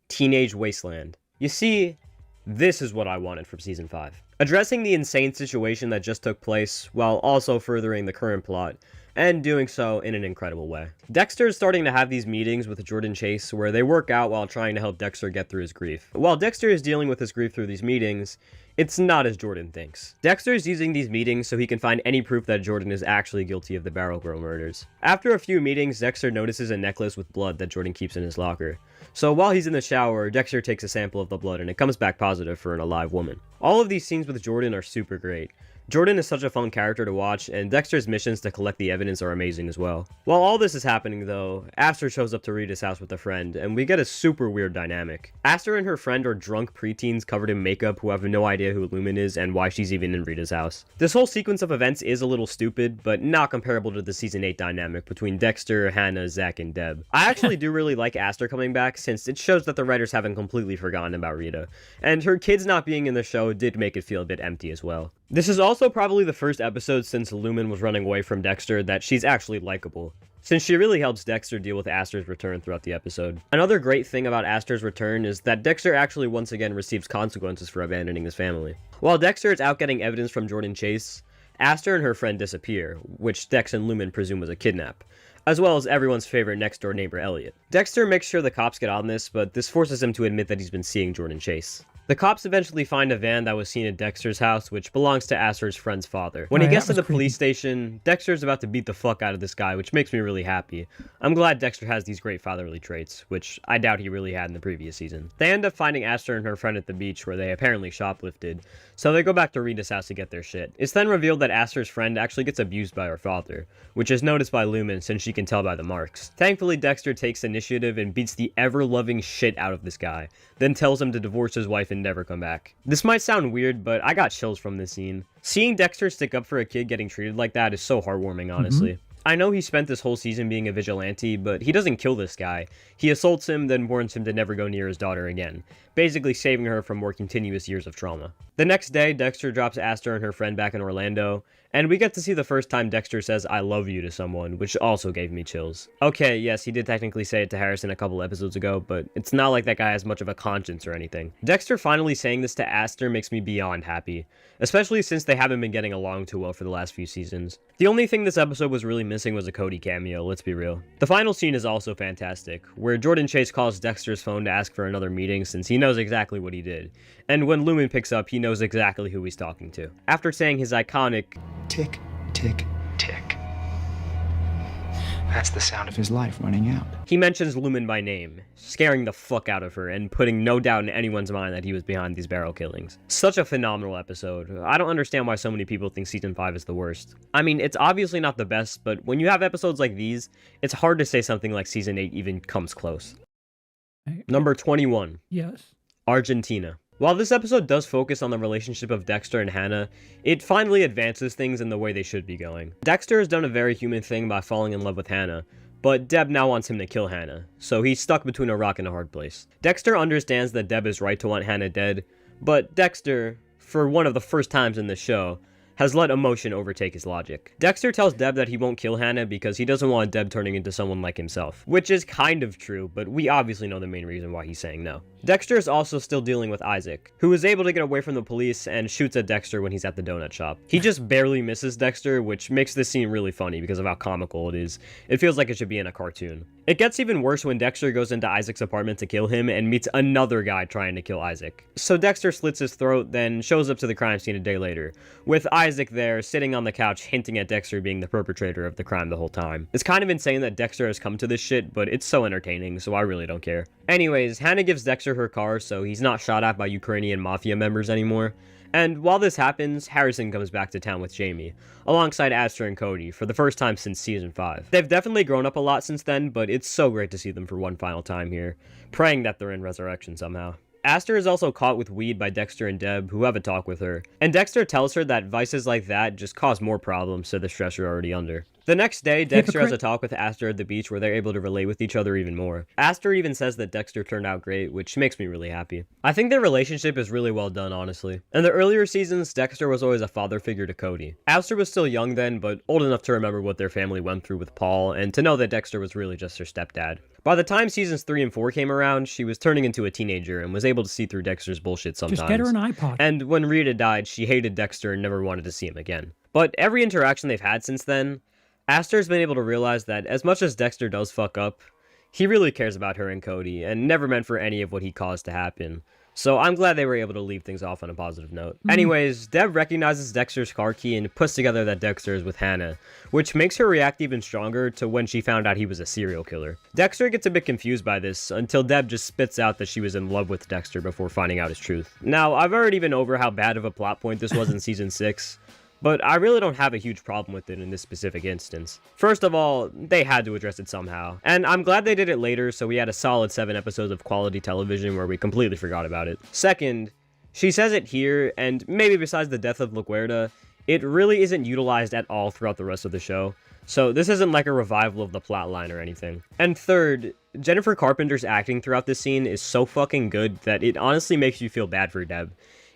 Teenage Wasteland. You see, this is what I wanted from Season 5. Addressing the insane situation that just took place, while also furthering the current plot, and doing so in an incredible way. Dexter is starting to have these meetings with Jordan Chase where they work out while trying to help Dexter get through his grief. While Dexter is dealing with his grief through these meetings, it's not as Jordan thinks. Dexter is using these meetings so he can find any proof that Jordan is actually guilty of the Barrel Girl murders. After a few meetings, Dexter notices a necklace with blood that Jordan keeps in his locker. So while he's in the shower, Dexter takes a sample of the blood and it comes back positive for an alive woman. All of these scenes with Jordan are super great. Jordan is such a fun character to watch, and Dexter's missions to collect the evidence are amazing as well. While all this is happening though, Aster shows up to Rita's house with a friend, and we get a super weird dynamic. Aster and her friend are drunk preteens covered in makeup who have no idea who Lumen is and why she's even in Rita's house. This whole sequence of events is a little stupid, but not comparable to the season 8 dynamic between Dexter, Hannah, Zach, and Deb. I actually do really like Aster coming back, since it shows that the writers haven't completely forgotten about Rita, and her kids not being in the show did make it feel a bit empty as well. This is also probably the first episode since Lumen was running away from Dexter that she's actually likable, since she really helps Dexter deal with Aster's return throughout the episode. Another great thing about Aster's return is that Dexter actually once again receives consequences for abandoning his family. While Dexter is out getting evidence from Jordan Chase, Aster and her friend disappear, which Dex and Lumen presume was a kidnap, as well as everyone's favorite next-door neighbor Elliot. Dexter makes sure the cops get on this, but this forces him to admit that he's been seeing Jordan Chase. The cops eventually find a van that was seen at Dexter's house, which belongs to Aster's friend's father. When he gets to the police station, Dexter's about to beat the fuck out of this guy, which makes me really happy. I'm glad Dexter has these great fatherly traits, which I doubt he really had in the previous season. They end up finding Aster and her friend at the beach where they apparently shoplifted, so they go back to Rita's house to get their shit. It's then revealed that Aster's friend actually gets abused by her father, which is noticed by Lumen since she can tell by the marks. Thankfully, Dexter takes initiative and beats the ever-loving shit out of this guy, then tells him to divorce his wife and never come back. This might sound weird, but I got chills from this scene. Seeing Dexter stick up for a kid getting treated like that is so heartwarming, honestly. I know he spent this whole season being a vigilante, but he doesn't kill this guy. He assaults him, then warns him to never go near his daughter again, basically saving her from more continuous years of trauma. The next day, Dexter drops Aster and her friend back in Orlando, and we get to see the first time Dexter says "I love you" to someone, which also gave me chills. Okay, yes, he did technically say it to Harrison a couple episodes ago, but it's not like that guy has much of a conscience or anything. Dexter finally saying this to Aster makes me beyond happy, especially since they haven't been getting along too well for the last few seasons. The only thing this episode was really missing was a Cody cameo, let's be real. The final scene is also fantastic, where Jordan Chase calls Dexter's phone to ask for another meeting since he knows exactly what he did, and when Lumen picks up, he knows exactly who he's talking to. After saying his iconic Tick, tick, tick. That's the sound of his life running out. He mentions Lumen by name, scaring the fuck out of her and putting no doubt in anyone's mind that he was behind these barrel killings. Such a phenomenal episode. I don't understand why so many people think season 5 is the worst. I mean, it's obviously not the best, but when you have episodes like these, it's hard to say something like season 8 even comes close. Number 21. Yes. Argentina. While this episode does focus on the relationship of Dexter and Hannah, it finally advances things in the way they should be going. Dexter has done a very human thing by falling in love with Hannah, but Deb now wants him to kill Hannah, so he's stuck between a rock and a hard place. Dexter understands that Deb is right to want Hannah dead, but Dexter, for one of the first times in the show, has let emotion overtake his logic. Dexter tells Deb that he won't kill Hannah because he doesn't want Deb turning into someone like himself, which is kind of true, but we obviously know the main reason why he's saying no. Dexter is also still dealing with Isaac, who is able to get away from the police and shoots at Dexter when he's at the donut shop. He just barely misses Dexter, which makes this scene really funny because of how comical it is. It feels like it should be in a cartoon. It gets even worse when Dexter goes into Isaac's apartment to kill him and meets another guy trying to kill Isaac. So Dexter slits his throat, then shows up to the crime scene a day later, with Isaac there sitting on the couch hinting at Dexter being the perpetrator of the crime the whole time. It's kind of insane that Dexter has come to this shit, but it's so entertaining, so I really don't care. Anyways, Hannah gives Dexter her car so he's not shot at by Ukrainian mafia members anymore. And while this happens, Harrison comes back to town with Jamie, alongside Aster and Cody, for the first time since season 5. They've definitely grown up a lot since then, but it's so great to see them for one final time here, praying that they're in Resurrection somehow. Aster is also caught with weed by Dexter and Deb, who have a talk with her, and Dexter tells her that vices like that just cause more problems to the stress you're already under. The next day, Dexter has a talk with Aster at the beach where they're able to relate with each other even more. Aster even says that Dexter turned out great, which makes me really happy. I think their relationship is really well done, honestly. In the earlier seasons, Dexter was always a father figure to Cody. Aster was still young then, but old enough to remember what their family went through with Paul, and to know that Dexter was really just her stepdad. By the time seasons 3 and 4 came around, she was turning into a teenager and was able to see through Dexter's bullshit sometimes. Just get her an iPod. And when Rita died, she hated Dexter and never wanted to see him again. But every interaction they've had since then, Aster's been able to realize that as much as Dexter does fuck up, he really cares about her and Cody, and never meant for any of what he caused to happen. So I'm glad they were able to leave things off on a positive note. Anyways, Deb recognizes Dexter's car key and puts together that Dexter is with Hannah, which makes her react even stronger to when she found out he was a serial killer. Dexter gets a bit confused by this, until Deb just spits out that she was in love with Dexter before finding out his truth. Now, I've already been over how bad of a plot point this was in Season 6, but I really don't have a huge problem with it in this specific instance. First of all, they had to address it somehow, and I'm glad they did it later, so we had a solid 7 episodes of quality television where we completely forgot about it. Second, she says it here, and maybe besides the death of LaGuardia, it really isn't utilized at all throughout the rest of the show, so this isn't like a revival of the plotline or anything. And third, Jennifer Carpenter's acting throughout this scene is so fucking good that it honestly makes you feel bad for Deb,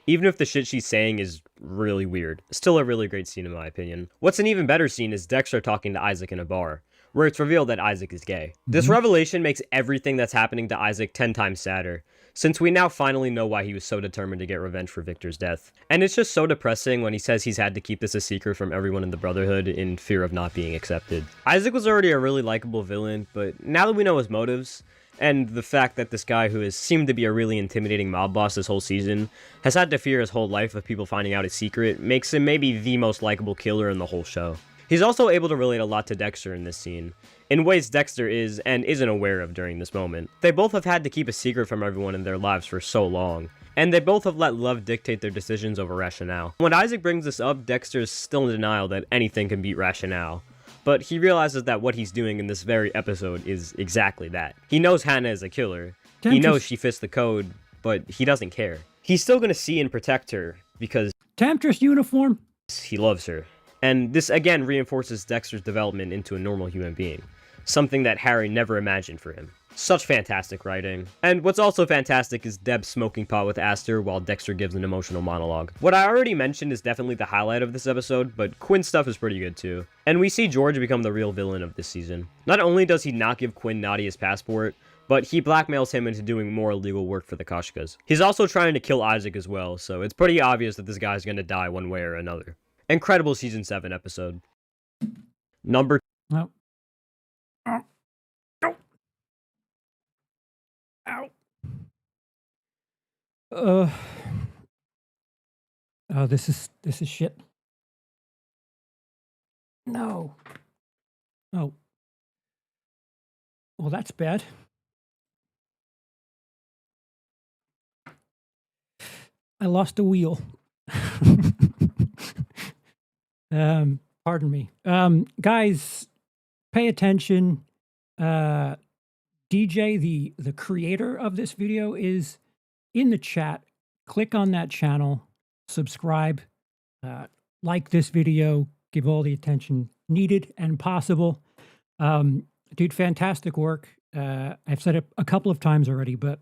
even if the shit she's saying is really weird. Still a really great scene in my opinion. What's an even better scene is Dexter talking to Isaac in a bar, where it's revealed that Isaac is gay. This revelation makes everything that's happening to Isaac 10 times sadder, since we now finally know why he was so determined to get revenge for Victor's death. And it's just so depressing when he says he's had to keep this a secret from everyone in the Brotherhood in fear of not being accepted. Isaac was already a really likable villain, but now that we know his motives, and the fact that this guy who has seemed to be a really intimidating mob boss this whole season has had to fear his whole life of people finding out his secret makes him maybe the most likable killer in the whole show. He's also able to relate a lot to Dexter in this scene, in ways Dexter is and isn't aware of during this moment. They both have had to keep a secret from everyone in their lives for so long, and they both have let love dictate their decisions over rationale. When Isaac brings this up, Dexter's still in denial that anything can beat rationale, but he realizes that what he's doing in this very episode is exactly that. He knows Hannah is a killer. He knows she fits the code, but he doesn't care. He's still gonna see and protect her because Temptress uniform. he loves her. And this again reinforces Dexter's development into a normal human being, something that Harry never imagined for him. Such fantastic writing. And what's also fantastic is Deb smoking pot with Aster while Dexter gives an emotional monologue. What I already mentioned is definitely the highlight of this episode, but Quinn's stuff is pretty good too. And we see George become the real villain of this season. Not only does he not give Quinn Naughty his passport, but he blackmails him into doing more illegal work for the Koshkas. He's also trying to kill Isaac as well, so it's pretty obvious that this guy's gonna die one way or another. Incredible Season 7 episode. Number... Oh. Oh. Ow. Oh, this is shit. No. Oh. Well, that's bad. I lost a wheel. Pardon me. Guys, pay attention. DJ, the creator of this video, is in the chat. Click on that channel, subscribe, like this video, give all the attention needed and possible. Dude, fantastic work. I've said it a couple of times already, but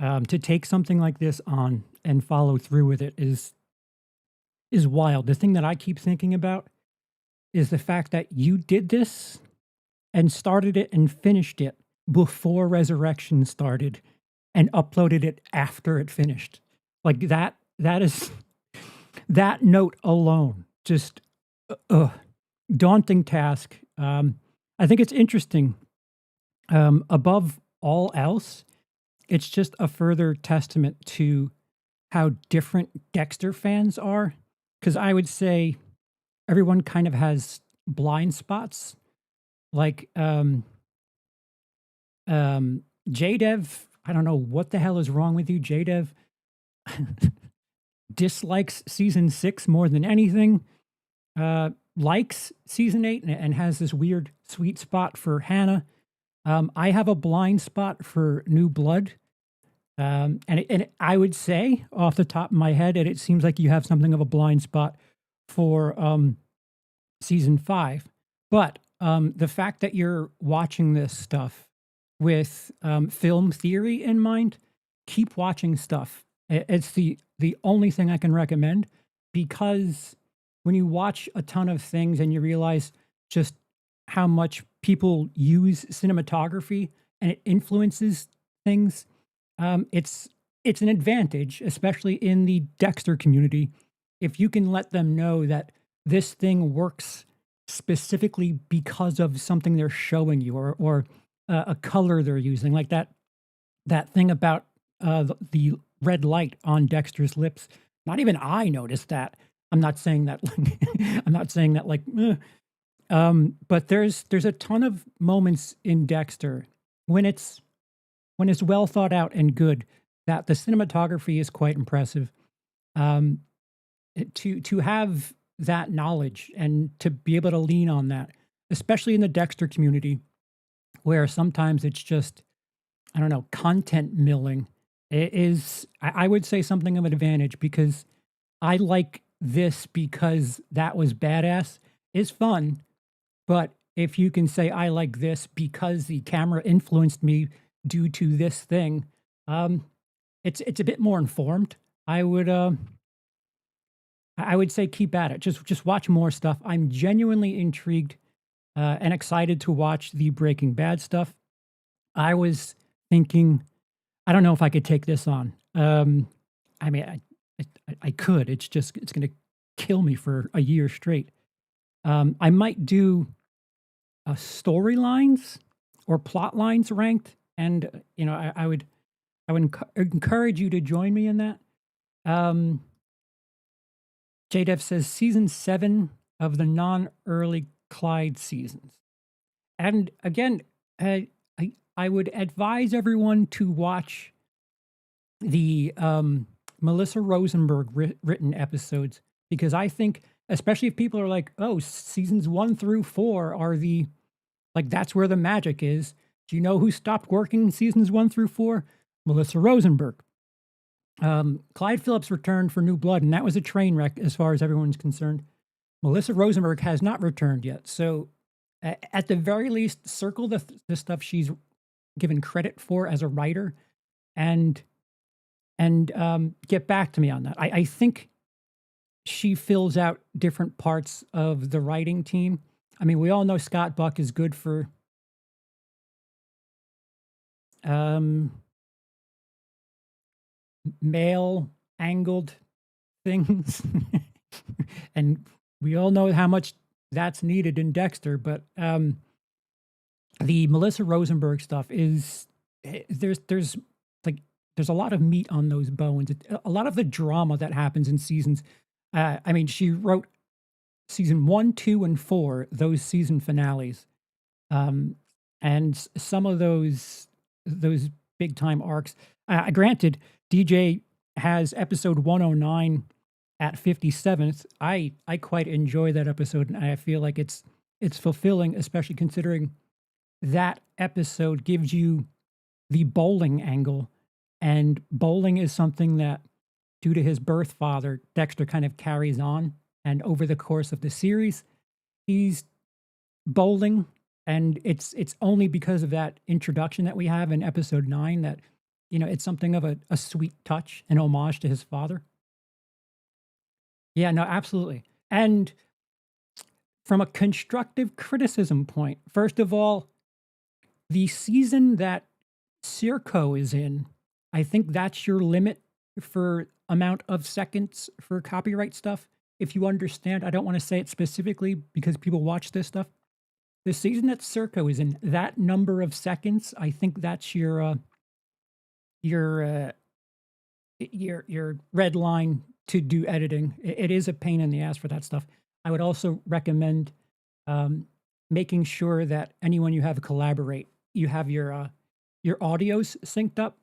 to take something like this on and follow through with it is wild. The thing that I keep thinking about is the fact that you did this and started it and finished it before Resurrection started and uploaded it after it finished. Like that is that note alone, just daunting task. I think it's interesting. Above all else, it's just a further testament to how different Dexter fans are. Because I would say everyone kind of has blind spots. Like J-Dev, I don't know what the hell is wrong with you, J-Dev. Dislikes season 6 more than anything. Likes season 8 and has this weird sweet spot for Hannah. I have a blind spot for New Blood. And I would say off the top of my head, and it seems like you have something of a blind spot for season 5. But the fact that you're watching this stuff with film theory in mind, keep watching stuff. It's the only thing I can recommend, because when you watch a ton of things and you realize just how much people use cinematography and it influences things, it's an advantage, especially in the Dexter community, if you can let them know that this thing works specifically because of something they're showing you, or a color they're using, like that thing about the red light on Dexter's lips. Not even I noticed that. I'm not saying that. I'm not saying that like. But there's a ton of moments in Dexter when it's well thought out and good, that the cinematography is quite impressive. Um, to have that knowledge and to be able to lean on that, especially in the Dexter community, where sometimes it's just, I don't know, content milling, it is, I would say, something of an advantage, because I like this because that was badass is fun. But if you can say, I like this because the camera influenced me due to this thing, it's a bit more informed. I would say keep at it. Just watch more stuff. I'm genuinely intrigued and excited to watch the Breaking Bad stuff. I was thinking, I don't know if I could take this on. I mean, I could. It's going to kill me for a year straight. I might do storylines or plot lines ranked, and I would encourage you to join me in that. JDev says season 7 of the non-early Clyde seasons, and again, I would advise everyone to watch the Melissa Rosenberg written episodes, because I think, especially if people are like, oh, seasons 1 through 4 are that's where the magic is. Do you know who stopped working in seasons 1 through 4? Melissa Rosenberg. Clyde Phillips returned for New Blood, and that was a train wreck as far as everyone's concerned. Melissa Rosenberg has not returned yet. So at the very least, circle the stuff she's given credit for as a writer, and get back to me on that. I think she fills out different parts of the writing team. I mean, we all know Scott Buck is good for male angled things. And we all know how much that's needed in Dexter. But the Melissa Rosenberg stuff is, there's a lot of meat on those bones. A lot of the drama that happens in seasons. I mean, she wrote season 1, 2, and 4, those season finales. And some of those big time arcs. Granted, DJ has episode 109 at 57th. I quite enjoy that episode, and I feel like it's fulfilling, especially considering that episode gives you the bowling angle, and bowling is something that, due to his birth father, Dexter kind of carries on, and over the course of the series, he's bowling. And it's only because of that introduction that we have in episode 9 that, it's something of a sweet touch, an homage to his father. Yeah, no, absolutely. And from a constructive criticism point, first of all, the season that Circo is in, I think that's your limit for amount of seconds for copyright stuff. If you understand, I don't want to say it specifically because people watch this stuff. The season that Circo is in, that number of seconds, I think that's your red line to do editing. It is a pain in the ass for that stuff. I would also recommend making sure that anyone you have collaborate, you have your audios synced up.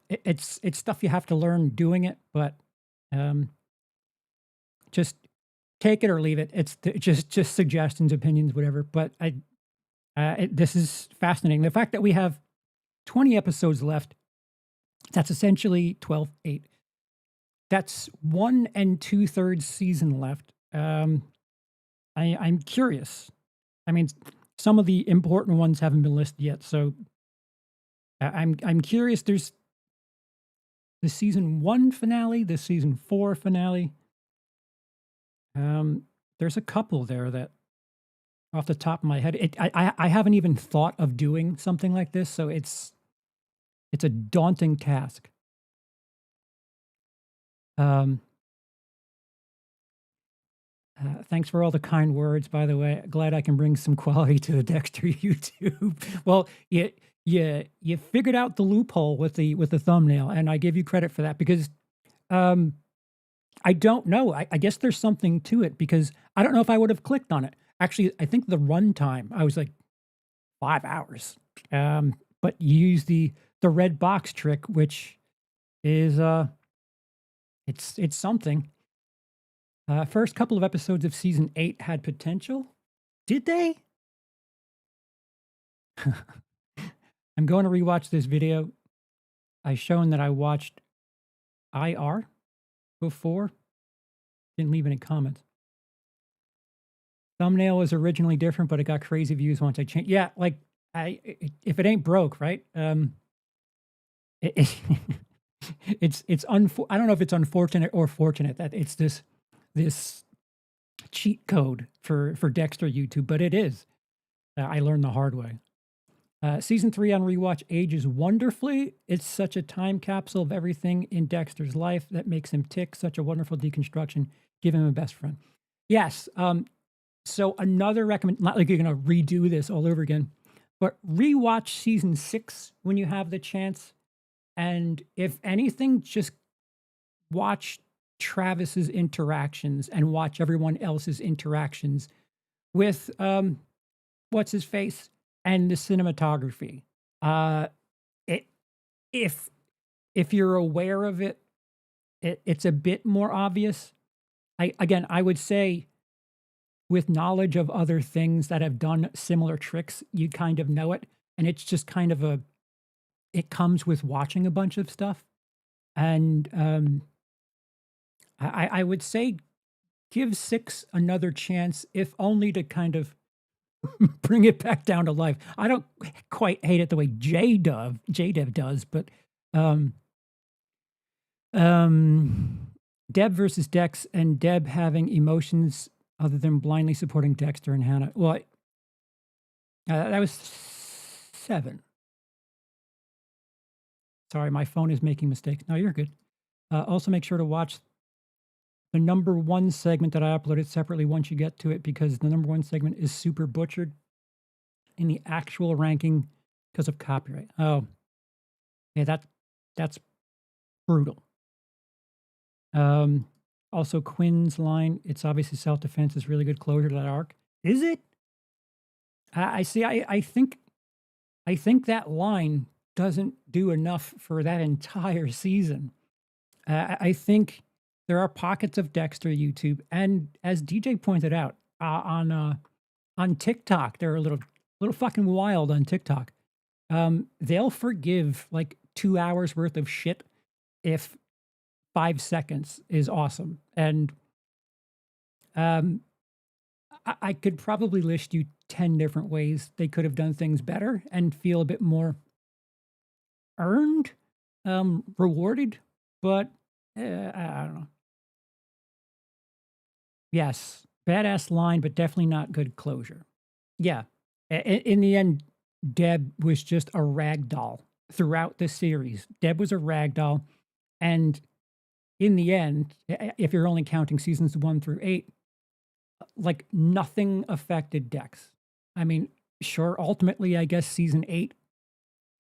It's stuff you have to learn doing it, but just take it or leave it. It's just suggestions, opinions, whatever. But this is fascinating. The fact that we have 20 episodes left, that's essentially 12/8. That's 1 2/3 season left. I'm curious. I mean, some of the important ones haven't been listed yet, so I'm curious. There's the season 1 finale, the season 4 finale. There's a couple there that, off the top of my head, I haven't even thought of doing something like this, so it's a daunting task. Thanks for all the kind words, by the way. Glad I can bring some quality to the Dexter YouTube. Well, you figured out the loophole with the thumbnail, and I give you credit for that because I don't know. I guess there's something to it because I don't know if I would have clicked on it. Actually, I think the runtime I was like 5 hours. But you use the red box trick, which is it's something. First couple of episodes of season 8 had potential. Did they? I'm going to rewatch this video. I shown that I watched IR before. Didn't leave any comments. Thumbnail was originally different, but it got crazy views once I changed. Yeah, like if it ain't broke, right? It's I don't know if it's unfortunate or fortunate that it's this cheat code for Dexter YouTube, but it is. I learned the hard way. Season 3 on rewatch ages wonderfully. It's such a time capsule of everything in Dexter's life that makes him tick. Such a wonderful deconstruction. Give him a best friend. Yes. So another not like you're going to redo this all over again, but rewatch season 6 when you have the chance. And if anything, just watch Travis's interactions and watch everyone else's interactions with what's his face and the cinematography. If you're aware of it, it's a bit more obvious. I would say with knowledge of other things that have done similar tricks, you kind of know it, and it's just kind of it comes with watching a bunch of stuff. And I would say give 6 another chance, if only to kind of bring it back down to life. I don't quite hate it the way JDev does, but Deb versus Dex, and Deb having emotions other than blindly supporting Dexter and Hannah. Well, that was 7. Sorry, my phone is making mistakes. No, you're good. Also, make sure to watch the number 1 segment that I uploaded separately once you get to it, because the number 1 segment is super butchered in the actual ranking because of copyright. Oh, yeah, that's brutal. Also, Quinn's line, it's obviously self-defense, is really good closure to that arc. Is it? I see. I think that line doesn't do enough for that entire season. I think there are pockets of Dexter YouTube, and as DJ pointed out, on TikTok, they're a little fucking wild on TikTok. They'll forgive like 2 hours worth of shit if 5 seconds is awesome. And I could probably list you 10 different ways they could have done things better and feel a bit more earned, rewarded, but I don't know. Yes, badass line, but definitely not good closure. Yeah, in the end, Deb was just a rag doll throughout the series. Deb was a rag doll, and in the end, if you're only counting seasons 1 through 8, like nothing affected Dex. I mean, sure, ultimately, I guess season 8,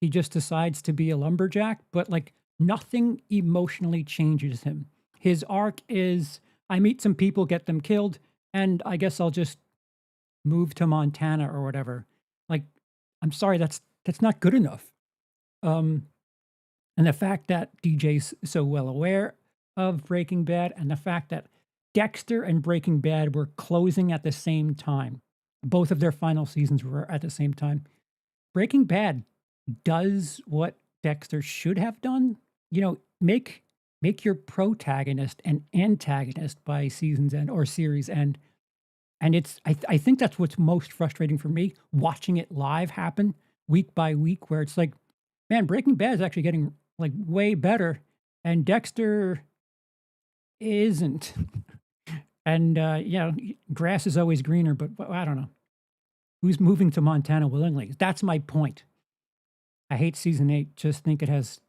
he just decides to be a lumberjack, but like nothing emotionally changes him. His arc is, I meet some people, get them killed, and I guess I'll just move to Montana or whatever. Like, I'm sorry, that's not good enough. And the fact that DJ's so well aware of Breaking Bad, and the fact that Dexter and Breaking Bad were closing at the same time. Both of their final seasons were at the same time. Breaking Bad does what Dexter should have done. You know, make your protagonist an antagonist by season's end or series end. And it's I think that's what's most frustrating for me, watching it live happen week by week, where it's like, man, Breaking Bad is actually getting like way better, and Dexter isn't. And grass is always greener, but I don't know. Who's moving to Montana willingly? That's my point. I hate season 8. Just think it has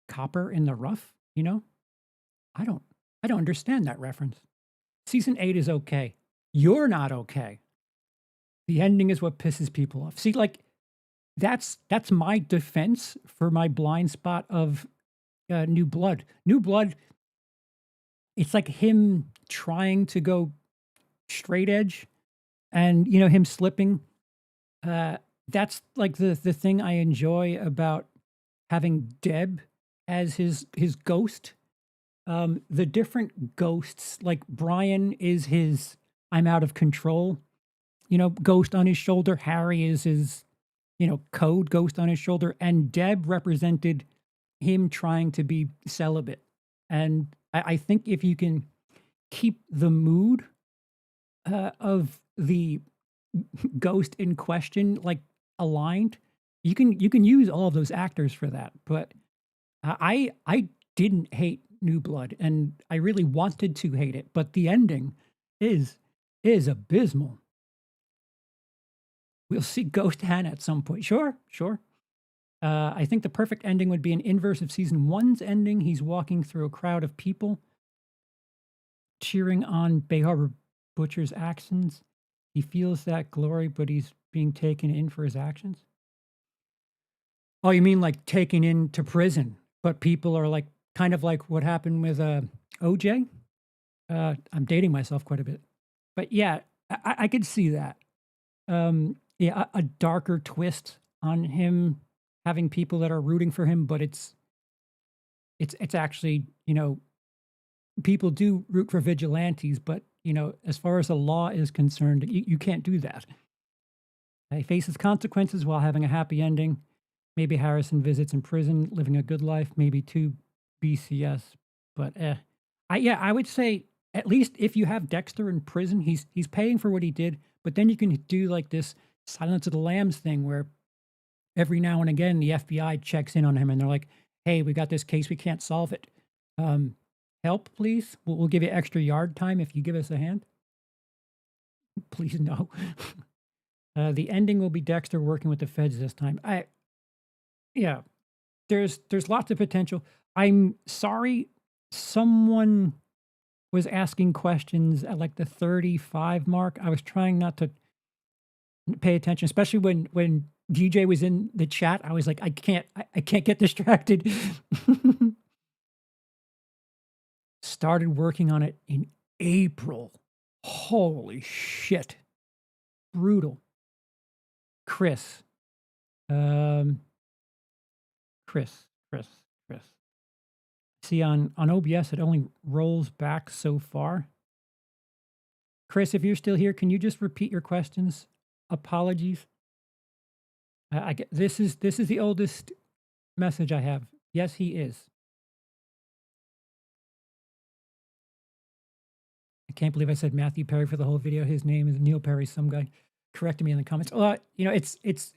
copper in the rough, you know? I don't understand that reference. season 8 is okay. You're not okay. The ending is what pisses people off. See, like, that's my defense for my blind spot of New Blood. New Blood, it's like him trying to go straight edge and, you know, him slipping. That's like the thing I enjoy about having Deb as his ghost. The different ghosts, like Brian is his I'm out of control, you know, ghost on his shoulder. Harry is his, you know, code ghost on his shoulder. And Deb represented him trying to be celibate. And I think if you can keep the mood of the ghost in question like aligned, you can use all of those actors for that. But I didn't hate New Blood, and I really wanted to hate it, but the ending is abysmal. We'll see Ghost Hannah at some point. Sure. I think the perfect ending would be an inverse of season 1's ending. He's walking through a crowd of people cheering on Bay Harbor Butcher's actions. He feels that glory, but he's being taken in for his actions. Oh, you mean like taken into prison, but people are like, kind of like what happened with OJ? I'm dating myself quite a bit. But yeah, I could see that. Yeah, a darker twist on him having people that are rooting for him, but it's actually, you know, people do root for vigilantes, but, you know, as far as the law is concerned, you can't do that. He faces consequences while having a happy ending. Maybe Harrison visits in prison, living a good life, maybe 2 BCS, but I would say at least if you have Dexter in prison, he's paying for what he did, but then you can do like this Silence of the Lambs thing where every now and again the FBI checks in on him and they're like, hey, we got this case, we can't solve it. Help, please. We'll give you extra yard time if you give us a hand. Please no. The ending will be Dexter working with the feds this time. Yeah, there's lots of potential. I'm sorry, someone was asking questions at like the 35 mark. I was trying not to pay attention, especially when DJ was in the chat. I was like, I can't get distracted. Started working on it in April. Holy shit. Brutal. Chris. Chris. See, on OBS, it only rolls back so far. Chris, if you're still here, can you just repeat your questions? Apologies. I get this is the oldest message I have. Yes, he is. I can't believe I said Matthew Perry for the whole video. His name is Neil Perry. Some guy corrected me in the comments. You know, it's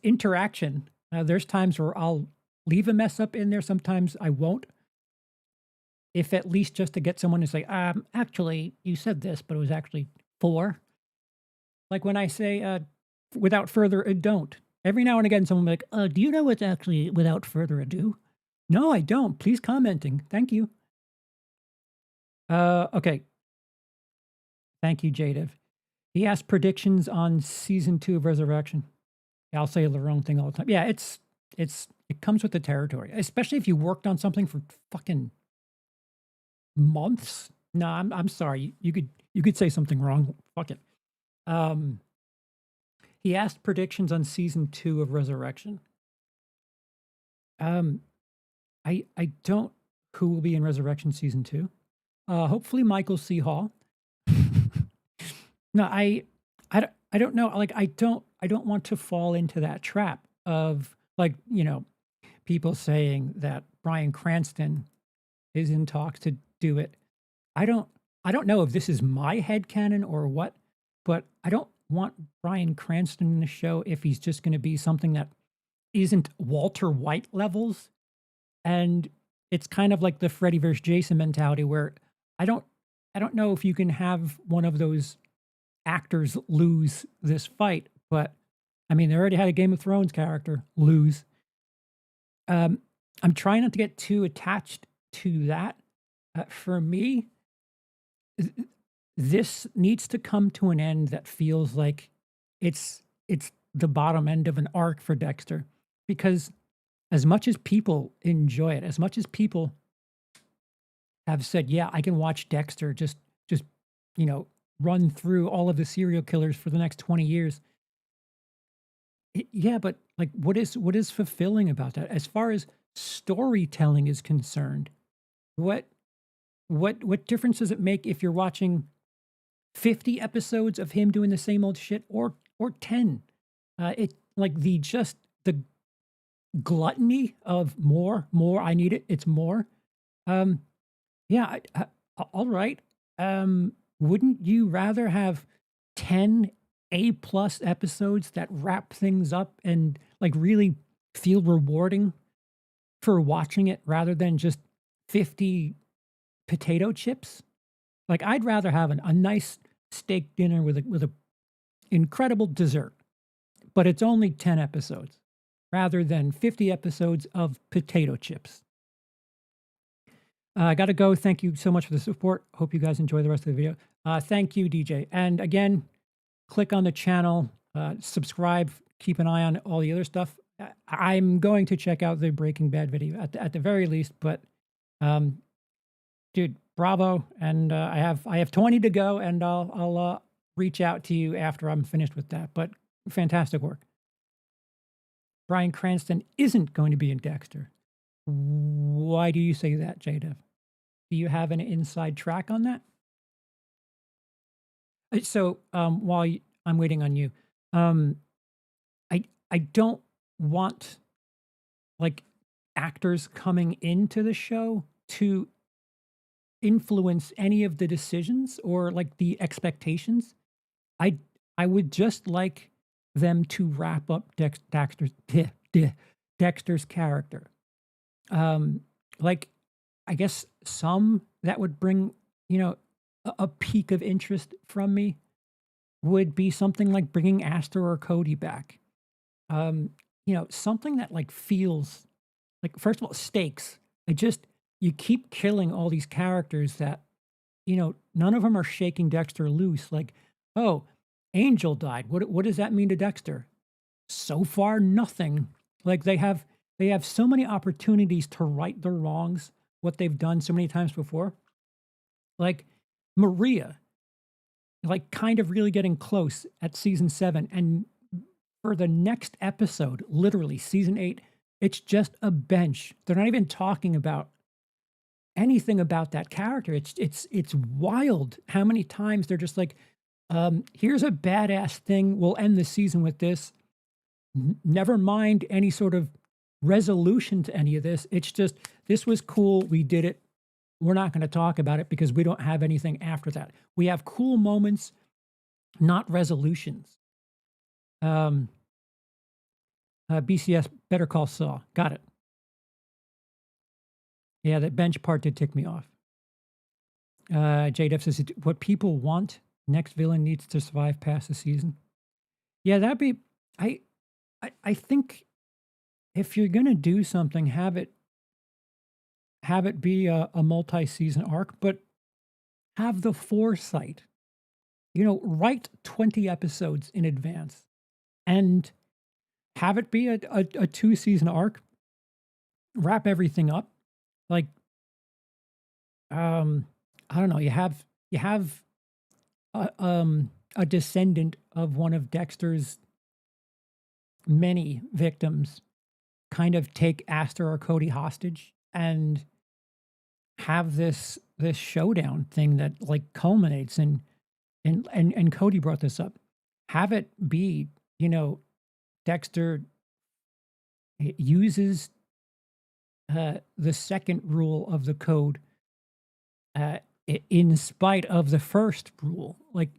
interaction. There's times where I'll leave a mess up in there. Sometimes I won't. If at least just to get someone to say, actually, you said this, but it was actually 4. Like when I say, without further ado, don't. Every now and again, someone will be like, do you know what's actually without further ado? No, I don't. Please commenting. Thank you. Okay. Thank you, Jadev. He asked predictions on season 2 of Resurrection. I'll say the wrong thing all the time. Yeah, it comes with the territory, especially if you worked on something for fucking months. No, I'm sorry. You could say something wrong. Fuck it. He asked predictions on season 2 of Resurrection. I don't who will be in Resurrection season 2. Hopefully Michael C. Hall. No, I don't know. Like I don't want to fall into that trap of like, you know, people saying that Bryan Cranston is in talks to do it. I don't know if this is my headcanon or what, but I don't want Bryan Cranston in the show if he's just going to be something that isn't Walter White levels. And it's kind of like the Freddy versus Jason mentality where I don't know if you can have one of those actors lose this fight, but I mean, they already had a Game of Thrones character lose. I'm trying not to get too attached to that. For me, this needs to come to an end that feels like it's the bottom end of an arc for Dexter, because as much as people enjoy it, as much as people have said, yeah, I can watch Dexter just you know run through all of the serial killers for the next 20 years. Yeah, but like what is fulfilling about that as far as storytelling is concerned? What what difference does it make if you're watching 50 episodes of him doing the same old shit or 10? It like the gluttony of more, I need it, it's more. Um, yeah, all right. Wouldn't you rather have 10 A+ episodes that wrap things up and like really feel rewarding for watching it rather than just 50 potato chips? Like I'd rather have a nice steak dinner with a incredible dessert, but it's only 10 episodes rather than 50 episodes of potato chips. I got to go. Thank you so much for the support. Hope you guys enjoy the rest of the video. Thank you, DJ. And again, click on the channel, subscribe, keep an eye on all the other stuff. I'm going to check out the Breaking Bad video at the very least, but dude, bravo. And I have 20 to go, and I'll reach out to you after I'm finished with that. But fantastic work. Bryan Cranston isn't going to be in Dexter. Why do you say that, JDev? Do you have an inside track on that? So while I'm waiting on you, I don't want like actors coming into the show to influence any of the decisions or like the expectations. I would just like them to wrap up Dexter's character. Like I guess some that would bring, a peak of interest from me would be something like bringing Aster or Cody back. Something that like feels like, first of all, stakes. You keep killing all these characters that, none of them are shaking Dexter loose. Like, oh, Angel died. What does that mean to Dexter? So far, nothing. Like they have so many opportunities to right the wrongs, what they've done so many times before. Like Maria, like kind of really getting close at season 7. And for the next episode, literally season 8, it's just a bench. They're not even talking about anything about that character. It's wild how many times they're just like, here's a badass thing. We'll end the season with this. Never mind any sort of resolution to any of this. It's just, this was cool. We did it. We're not going to talk about it because we don't have anything after that. We have cool moments, not resolutions. BCS, Better Call Saul. Got it. Yeah, that bench part did tick me off. JDF says, what people want, next villain needs to survive past the season. Yeah, that'd be, I think if you're going to do something, have it be a multi-season arc, but have the foresight, write 20 episodes in advance and have it be a 2-season arc, wrap everything up. Like, I don't know, you have a descendant of one of Dexter's many victims kind of take Aster or Cody hostage and have this showdown thing that like culminates and Cody brought this up. Have it be, Dexter uses the second rule of the code in spite of the first rule. Like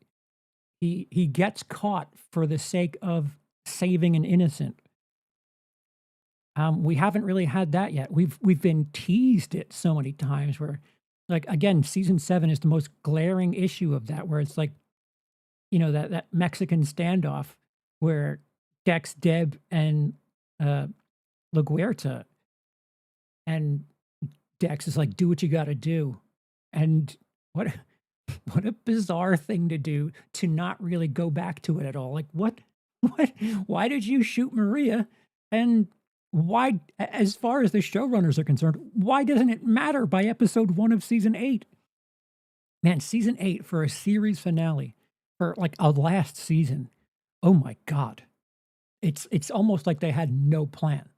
he gets caught for the sake of saving an innocent. We haven't really had that yet. We've been teased it so many times where, like, again, season 7 is the most glaring issue of that, where it's like, that Mexican standoff where Dex, Deb, and LaGuerta, and Dex is like, do what you got to do. And what a bizarre thing to do, to not really go back to it at all. Like, what, why did you shoot Maria? And why, as far as the showrunners are concerned, why doesn't it matter by episode 1 of season 8? Man, season 8 for a series finale, for like a last season. Oh my God. It's almost like they had no plan.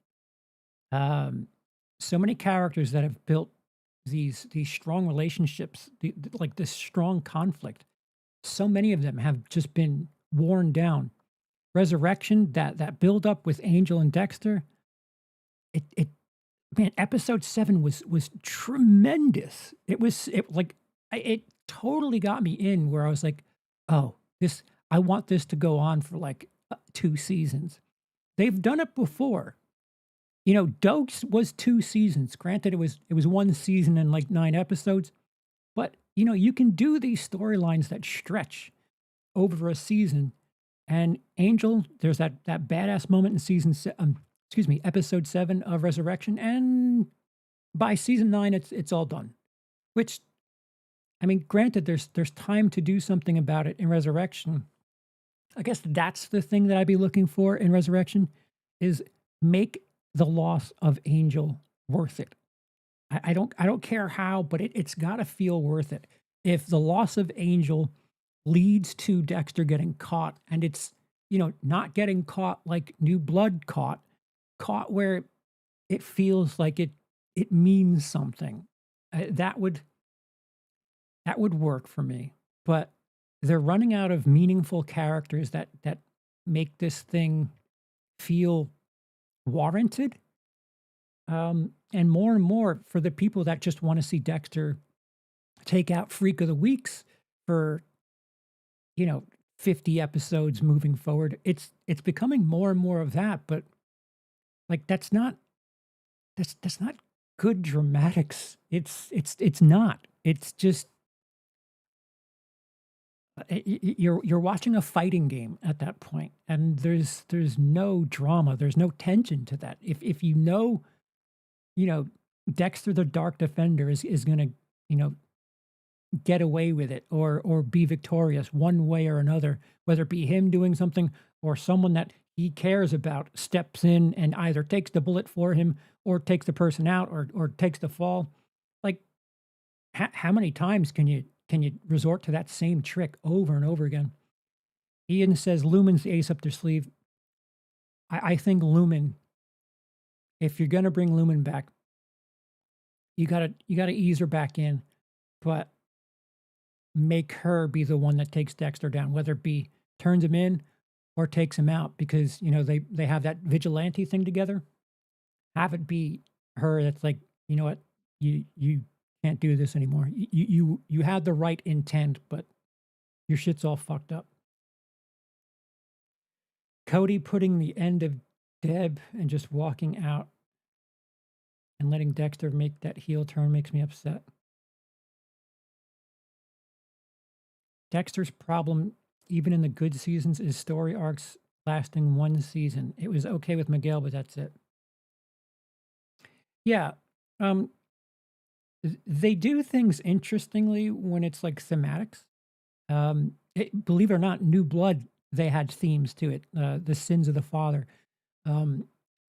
So many characters that have built these strong relationships, like this strong conflict. So many of them have just been worn down. Resurrection, that build up with Angel and Dexter, man, episode 7 was tremendous. It totally got me in, where I was like, oh, I want this to go on for like 2 seasons. They've done it before. You know, Dokes was 2 seasons. Granted, it was 1 season and like 9 episodes, but you know, you can do these storylines that stretch over a season. And Angel, there's that badass moment in episode 7 of Resurrection, and by season 9, it's all done. Which, I mean, granted, there's time to do something about it in Resurrection. I guess that's the thing that I'd be looking for in Resurrection, is make the loss of Angel worth it. I don't care how, but it's got to feel worth it. If the loss of Angel leads to Dexter getting caught, and it's, you know, not getting caught like New Blood caught where it feels like it means something, that would work for me. But they're running out of meaningful characters that make this thing feel warranted. And more for the people that just want to see Dexter take out Freak of the Weeks for, you know, 50 episodes moving forward. It's becoming more and more of that, but like that's not good dramatics. It's not. It's just you're watching a fighting game at that point, and there's no drama, there's no tension to that. If you know, Dexter the Dark Defender is gonna, get away with it or be victorious one way or another, whether it be him doing something or someone that he cares about steps in and either takes the bullet for him or takes the person out or takes the fall. Like, how many times can you resort to that same trick over and over again? Ian says Lumen's the ace up their sleeve. I think Lumen, if you're gonna bring Lumen back, you gotta ease her back in, but make her be the one that takes Dexter down, whether it be turns him in or takes him out, because they have that vigilante thing together. Have it be her that's like, you know what, you can't do this anymore. You had the right intent, but your shit's all fucked up. Cody putting the end of Deb and just walking out and letting Dexter make that heel turn makes me upset. Dexter's problem, even in the good seasons, is story arcs lasting 1 season. It was okay with Miguel, but that's it. Yeah. They do things interestingly when it's like thematics. Believe it or not, New Blood, they had themes to it. The sins of the father.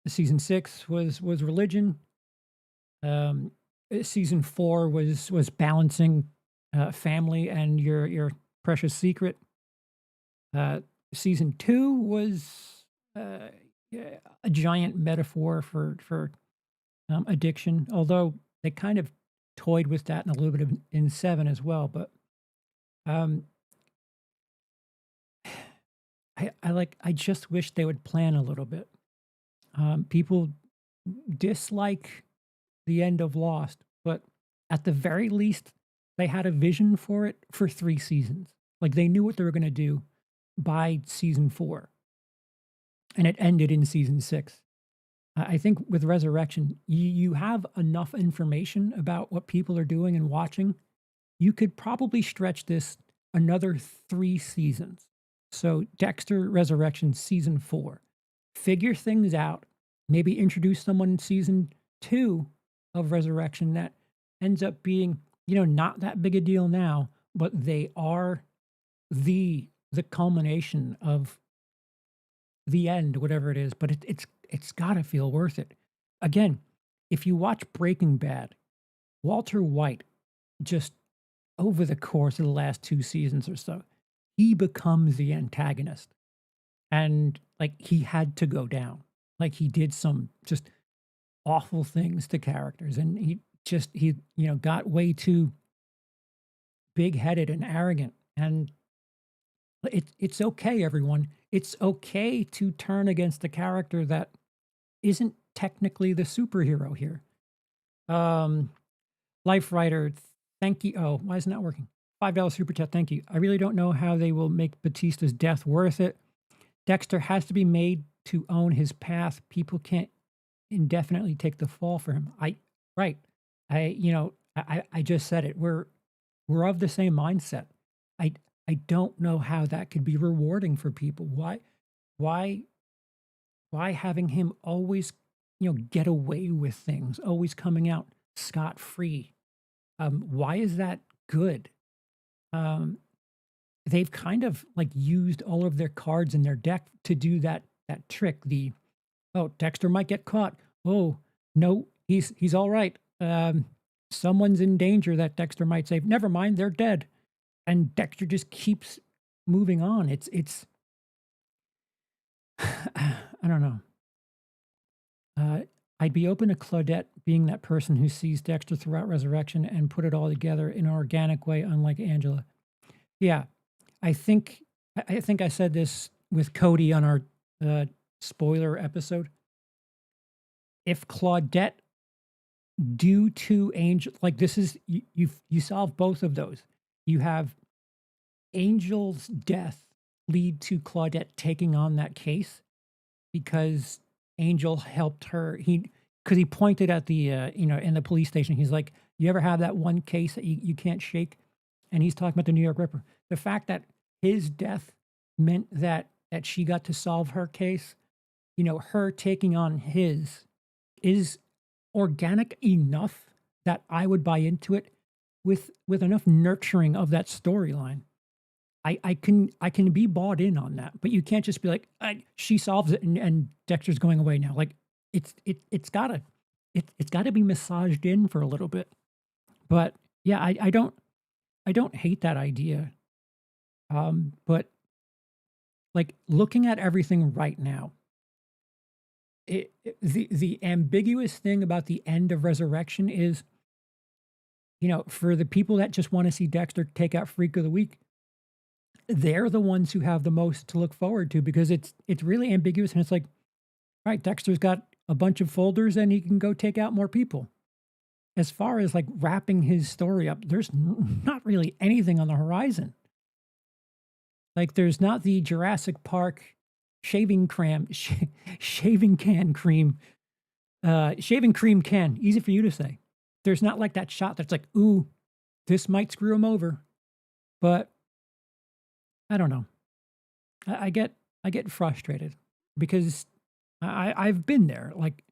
Season 6 was religion. Season 4 was balancing family and your precious secret. Season 2 was a giant metaphor for addiction, although they kind of toyed with that in a little bit in 7 as well. But I just wish they would plan a little bit. People dislike the end of Lost, but at the very least, they had a vision for it for 3 seasons. Like, they knew what they were going to do by season 4. And it ended in season 6. I think with Resurrection, you have enough information about what people are doing and watching. You could probably stretch this another 3 seasons. So Dexter Resurrection season 4. Figure things out. Maybe introduce someone in season 2 of Resurrection that ends up being, not that big a deal now, but they are the culmination of the end, whatever it is. But it's got to feel worth it. Again, if you watch Breaking Bad, Walter White, just over the course of the last 2 seasons or so, he becomes the antagonist, and like he had to go down. Like he did some just awful things to characters, and he got way too big-headed and arrogant. And it's okay, everyone. It's okay to turn against the character that isn't technically the superhero here. Life Writer, thank you. Oh, why isn't that working? $5 super chat, thank you. I really don't know how they will make Batista's death worth it. Dexter has to be made to own his path. People can't indefinitely take the fall for him. I just said it. We're of the same mindset. I don't know how that could be rewarding for people. Why having him always, get away with things, always coming out scot-free? Why is that good? They've kind of like used all of their cards in their deck to do that trick. Dexter might get caught. Oh, no, he's all right. Someone's in danger that Dexter might save. Never mind, they're dead. And Dexter just keeps moving on. It's I don't know. I'd be open to Claudette being that person who sees Dexter throughout Resurrection and put it all together in an organic way, unlike Angela. Yeah, I think I said this with Cody on our spoiler episode. If Claudette, due to Angel, like this is you solve both of those. You have Angel's death lead to Claudette taking on that case because Angel helped her. Because he pointed at the in the police station. He's like, "You ever have that one case that you can't shake?" And he's talking about the New York Ripper. The fact that his death meant that she got to solve her case, her taking on his is organic enough that I would buy into it with enough nurturing of that storyline. I can be bought in on that, but you can't just be like, she solves it and Dexter's going away now. Like it's gotta be massaged in for a little bit. But yeah, I don't hate that idea. But like looking at everything right now, the ambiguous thing about the end of Resurrection is, for the people that just want to see Dexter take out Freak of the Week, they're the ones who have the most to look forward to because it's really ambiguous and it's like, right, Dexter's got a bunch of folders and he can go take out more people. As far as like wrapping his story up, there's not really anything on the horizon. Like there's not the Jurassic Park shaving cream, easy for you to say. There's not like that shot that's like, ooh, this might screw him over. But I don't know. I get frustrated because I've been there. Like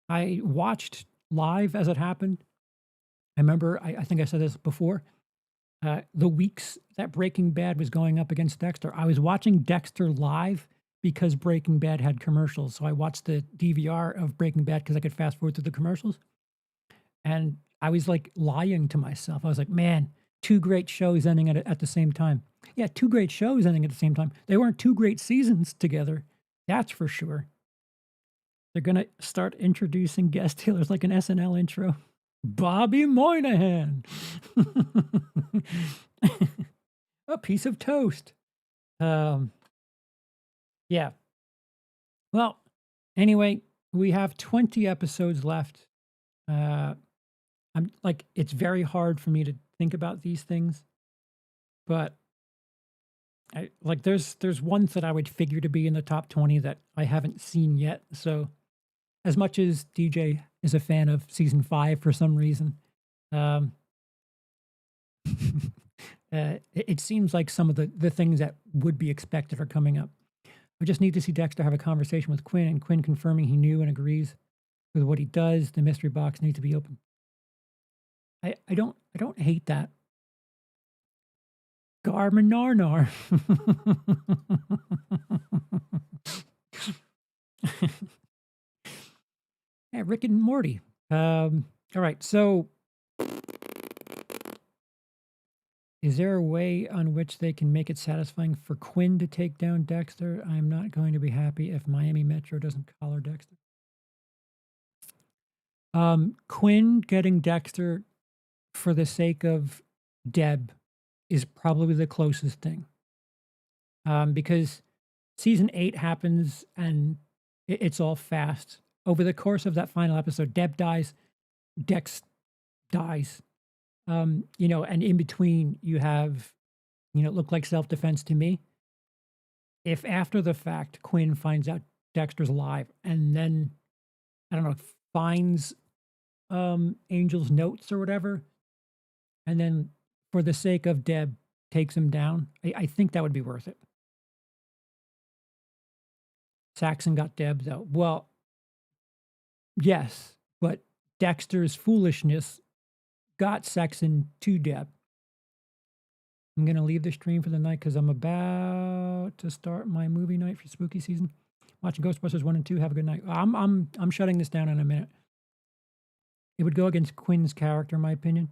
I watched live as it happened. I remember, I think I said this before, the weeks that Breaking Bad was going up against Dexter, I was watching Dexter live because Breaking Bad had commercials. So I watched the DVR of Breaking Bad because I could fast forward through the commercials. And I was like lying to myself. I was like, man, 2 great shows ending at the same time. Yeah, 2 great shows ending at the same time. They weren't 2 great seasons together. That's for sure. They're going to start introducing guest healers like an SNL intro. Bobby Moynihan. A piece of toast. Yeah. Well, anyway, we have 20 episodes left. I'm like, it's very hard for me to think about these things, but I like there's ones that I would figure to be in the top 20 that I haven't seen yet. So as much as DJ is a fan of season 5 for some reason, it seems like some of the things that would be expected are coming up. I just need to see Dexter have a conversation with Quinn and Quinn confirming he knew and agrees with what he does. The mystery box needs to be open. I don't hate that. Garmin Yeah, Rick and Morty. All right, so is there a way on which they can make it satisfying for Quinn to take down Dexter? I'm not going to be happy if Miami Metro doesn't collar Dexter. Quinn getting Dexter for the sake of Deb is probably the closest thing. Because season 8 happens and it's all fast. Over the course of that final episode, Deb dies, Dex dies. And in between you have, it looked like self-defense to me. If after the fact Quinn finds out Dexter's alive and then, I don't know, finds Angel's notes or whatever, and then for the sake of Deb takes him down, I think that would be worth it. Saxon got Deb though. Well, yes, but Dexter's foolishness got Saxon to Deb. I'm going to leave the stream for the night because I'm about to start my movie night for spooky season. Watching Ghostbusters 1 and 2. Have a good night. I'm shutting this down in a minute. It would go against Quinn's character, in my opinion.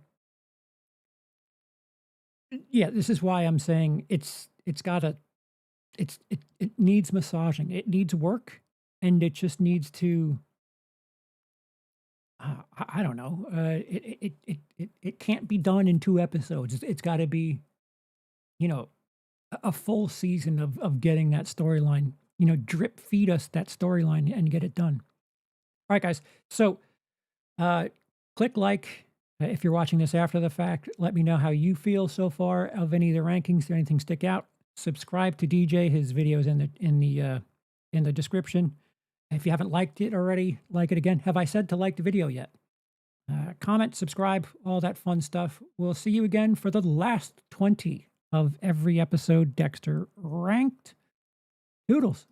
Yeah, this is why I'm saying it needs massaging. It needs work, and it just needs to. I don't know. It can't be done in 2 episodes. It's got to be, a full season of getting that storyline. Drip feed us that storyline and get it done. All right, guys. So, click like if you're watching this after the fact. Let me know how you feel so far of any of the rankings. Did anything stick out? Subscribe to DJ. His videos in the description. If you haven't liked it already, like it again. Have I said to like the video yet? Comment, subscribe, all that fun stuff. We'll see you again for the last 20 of every episode Dexter Ranked. Doodles.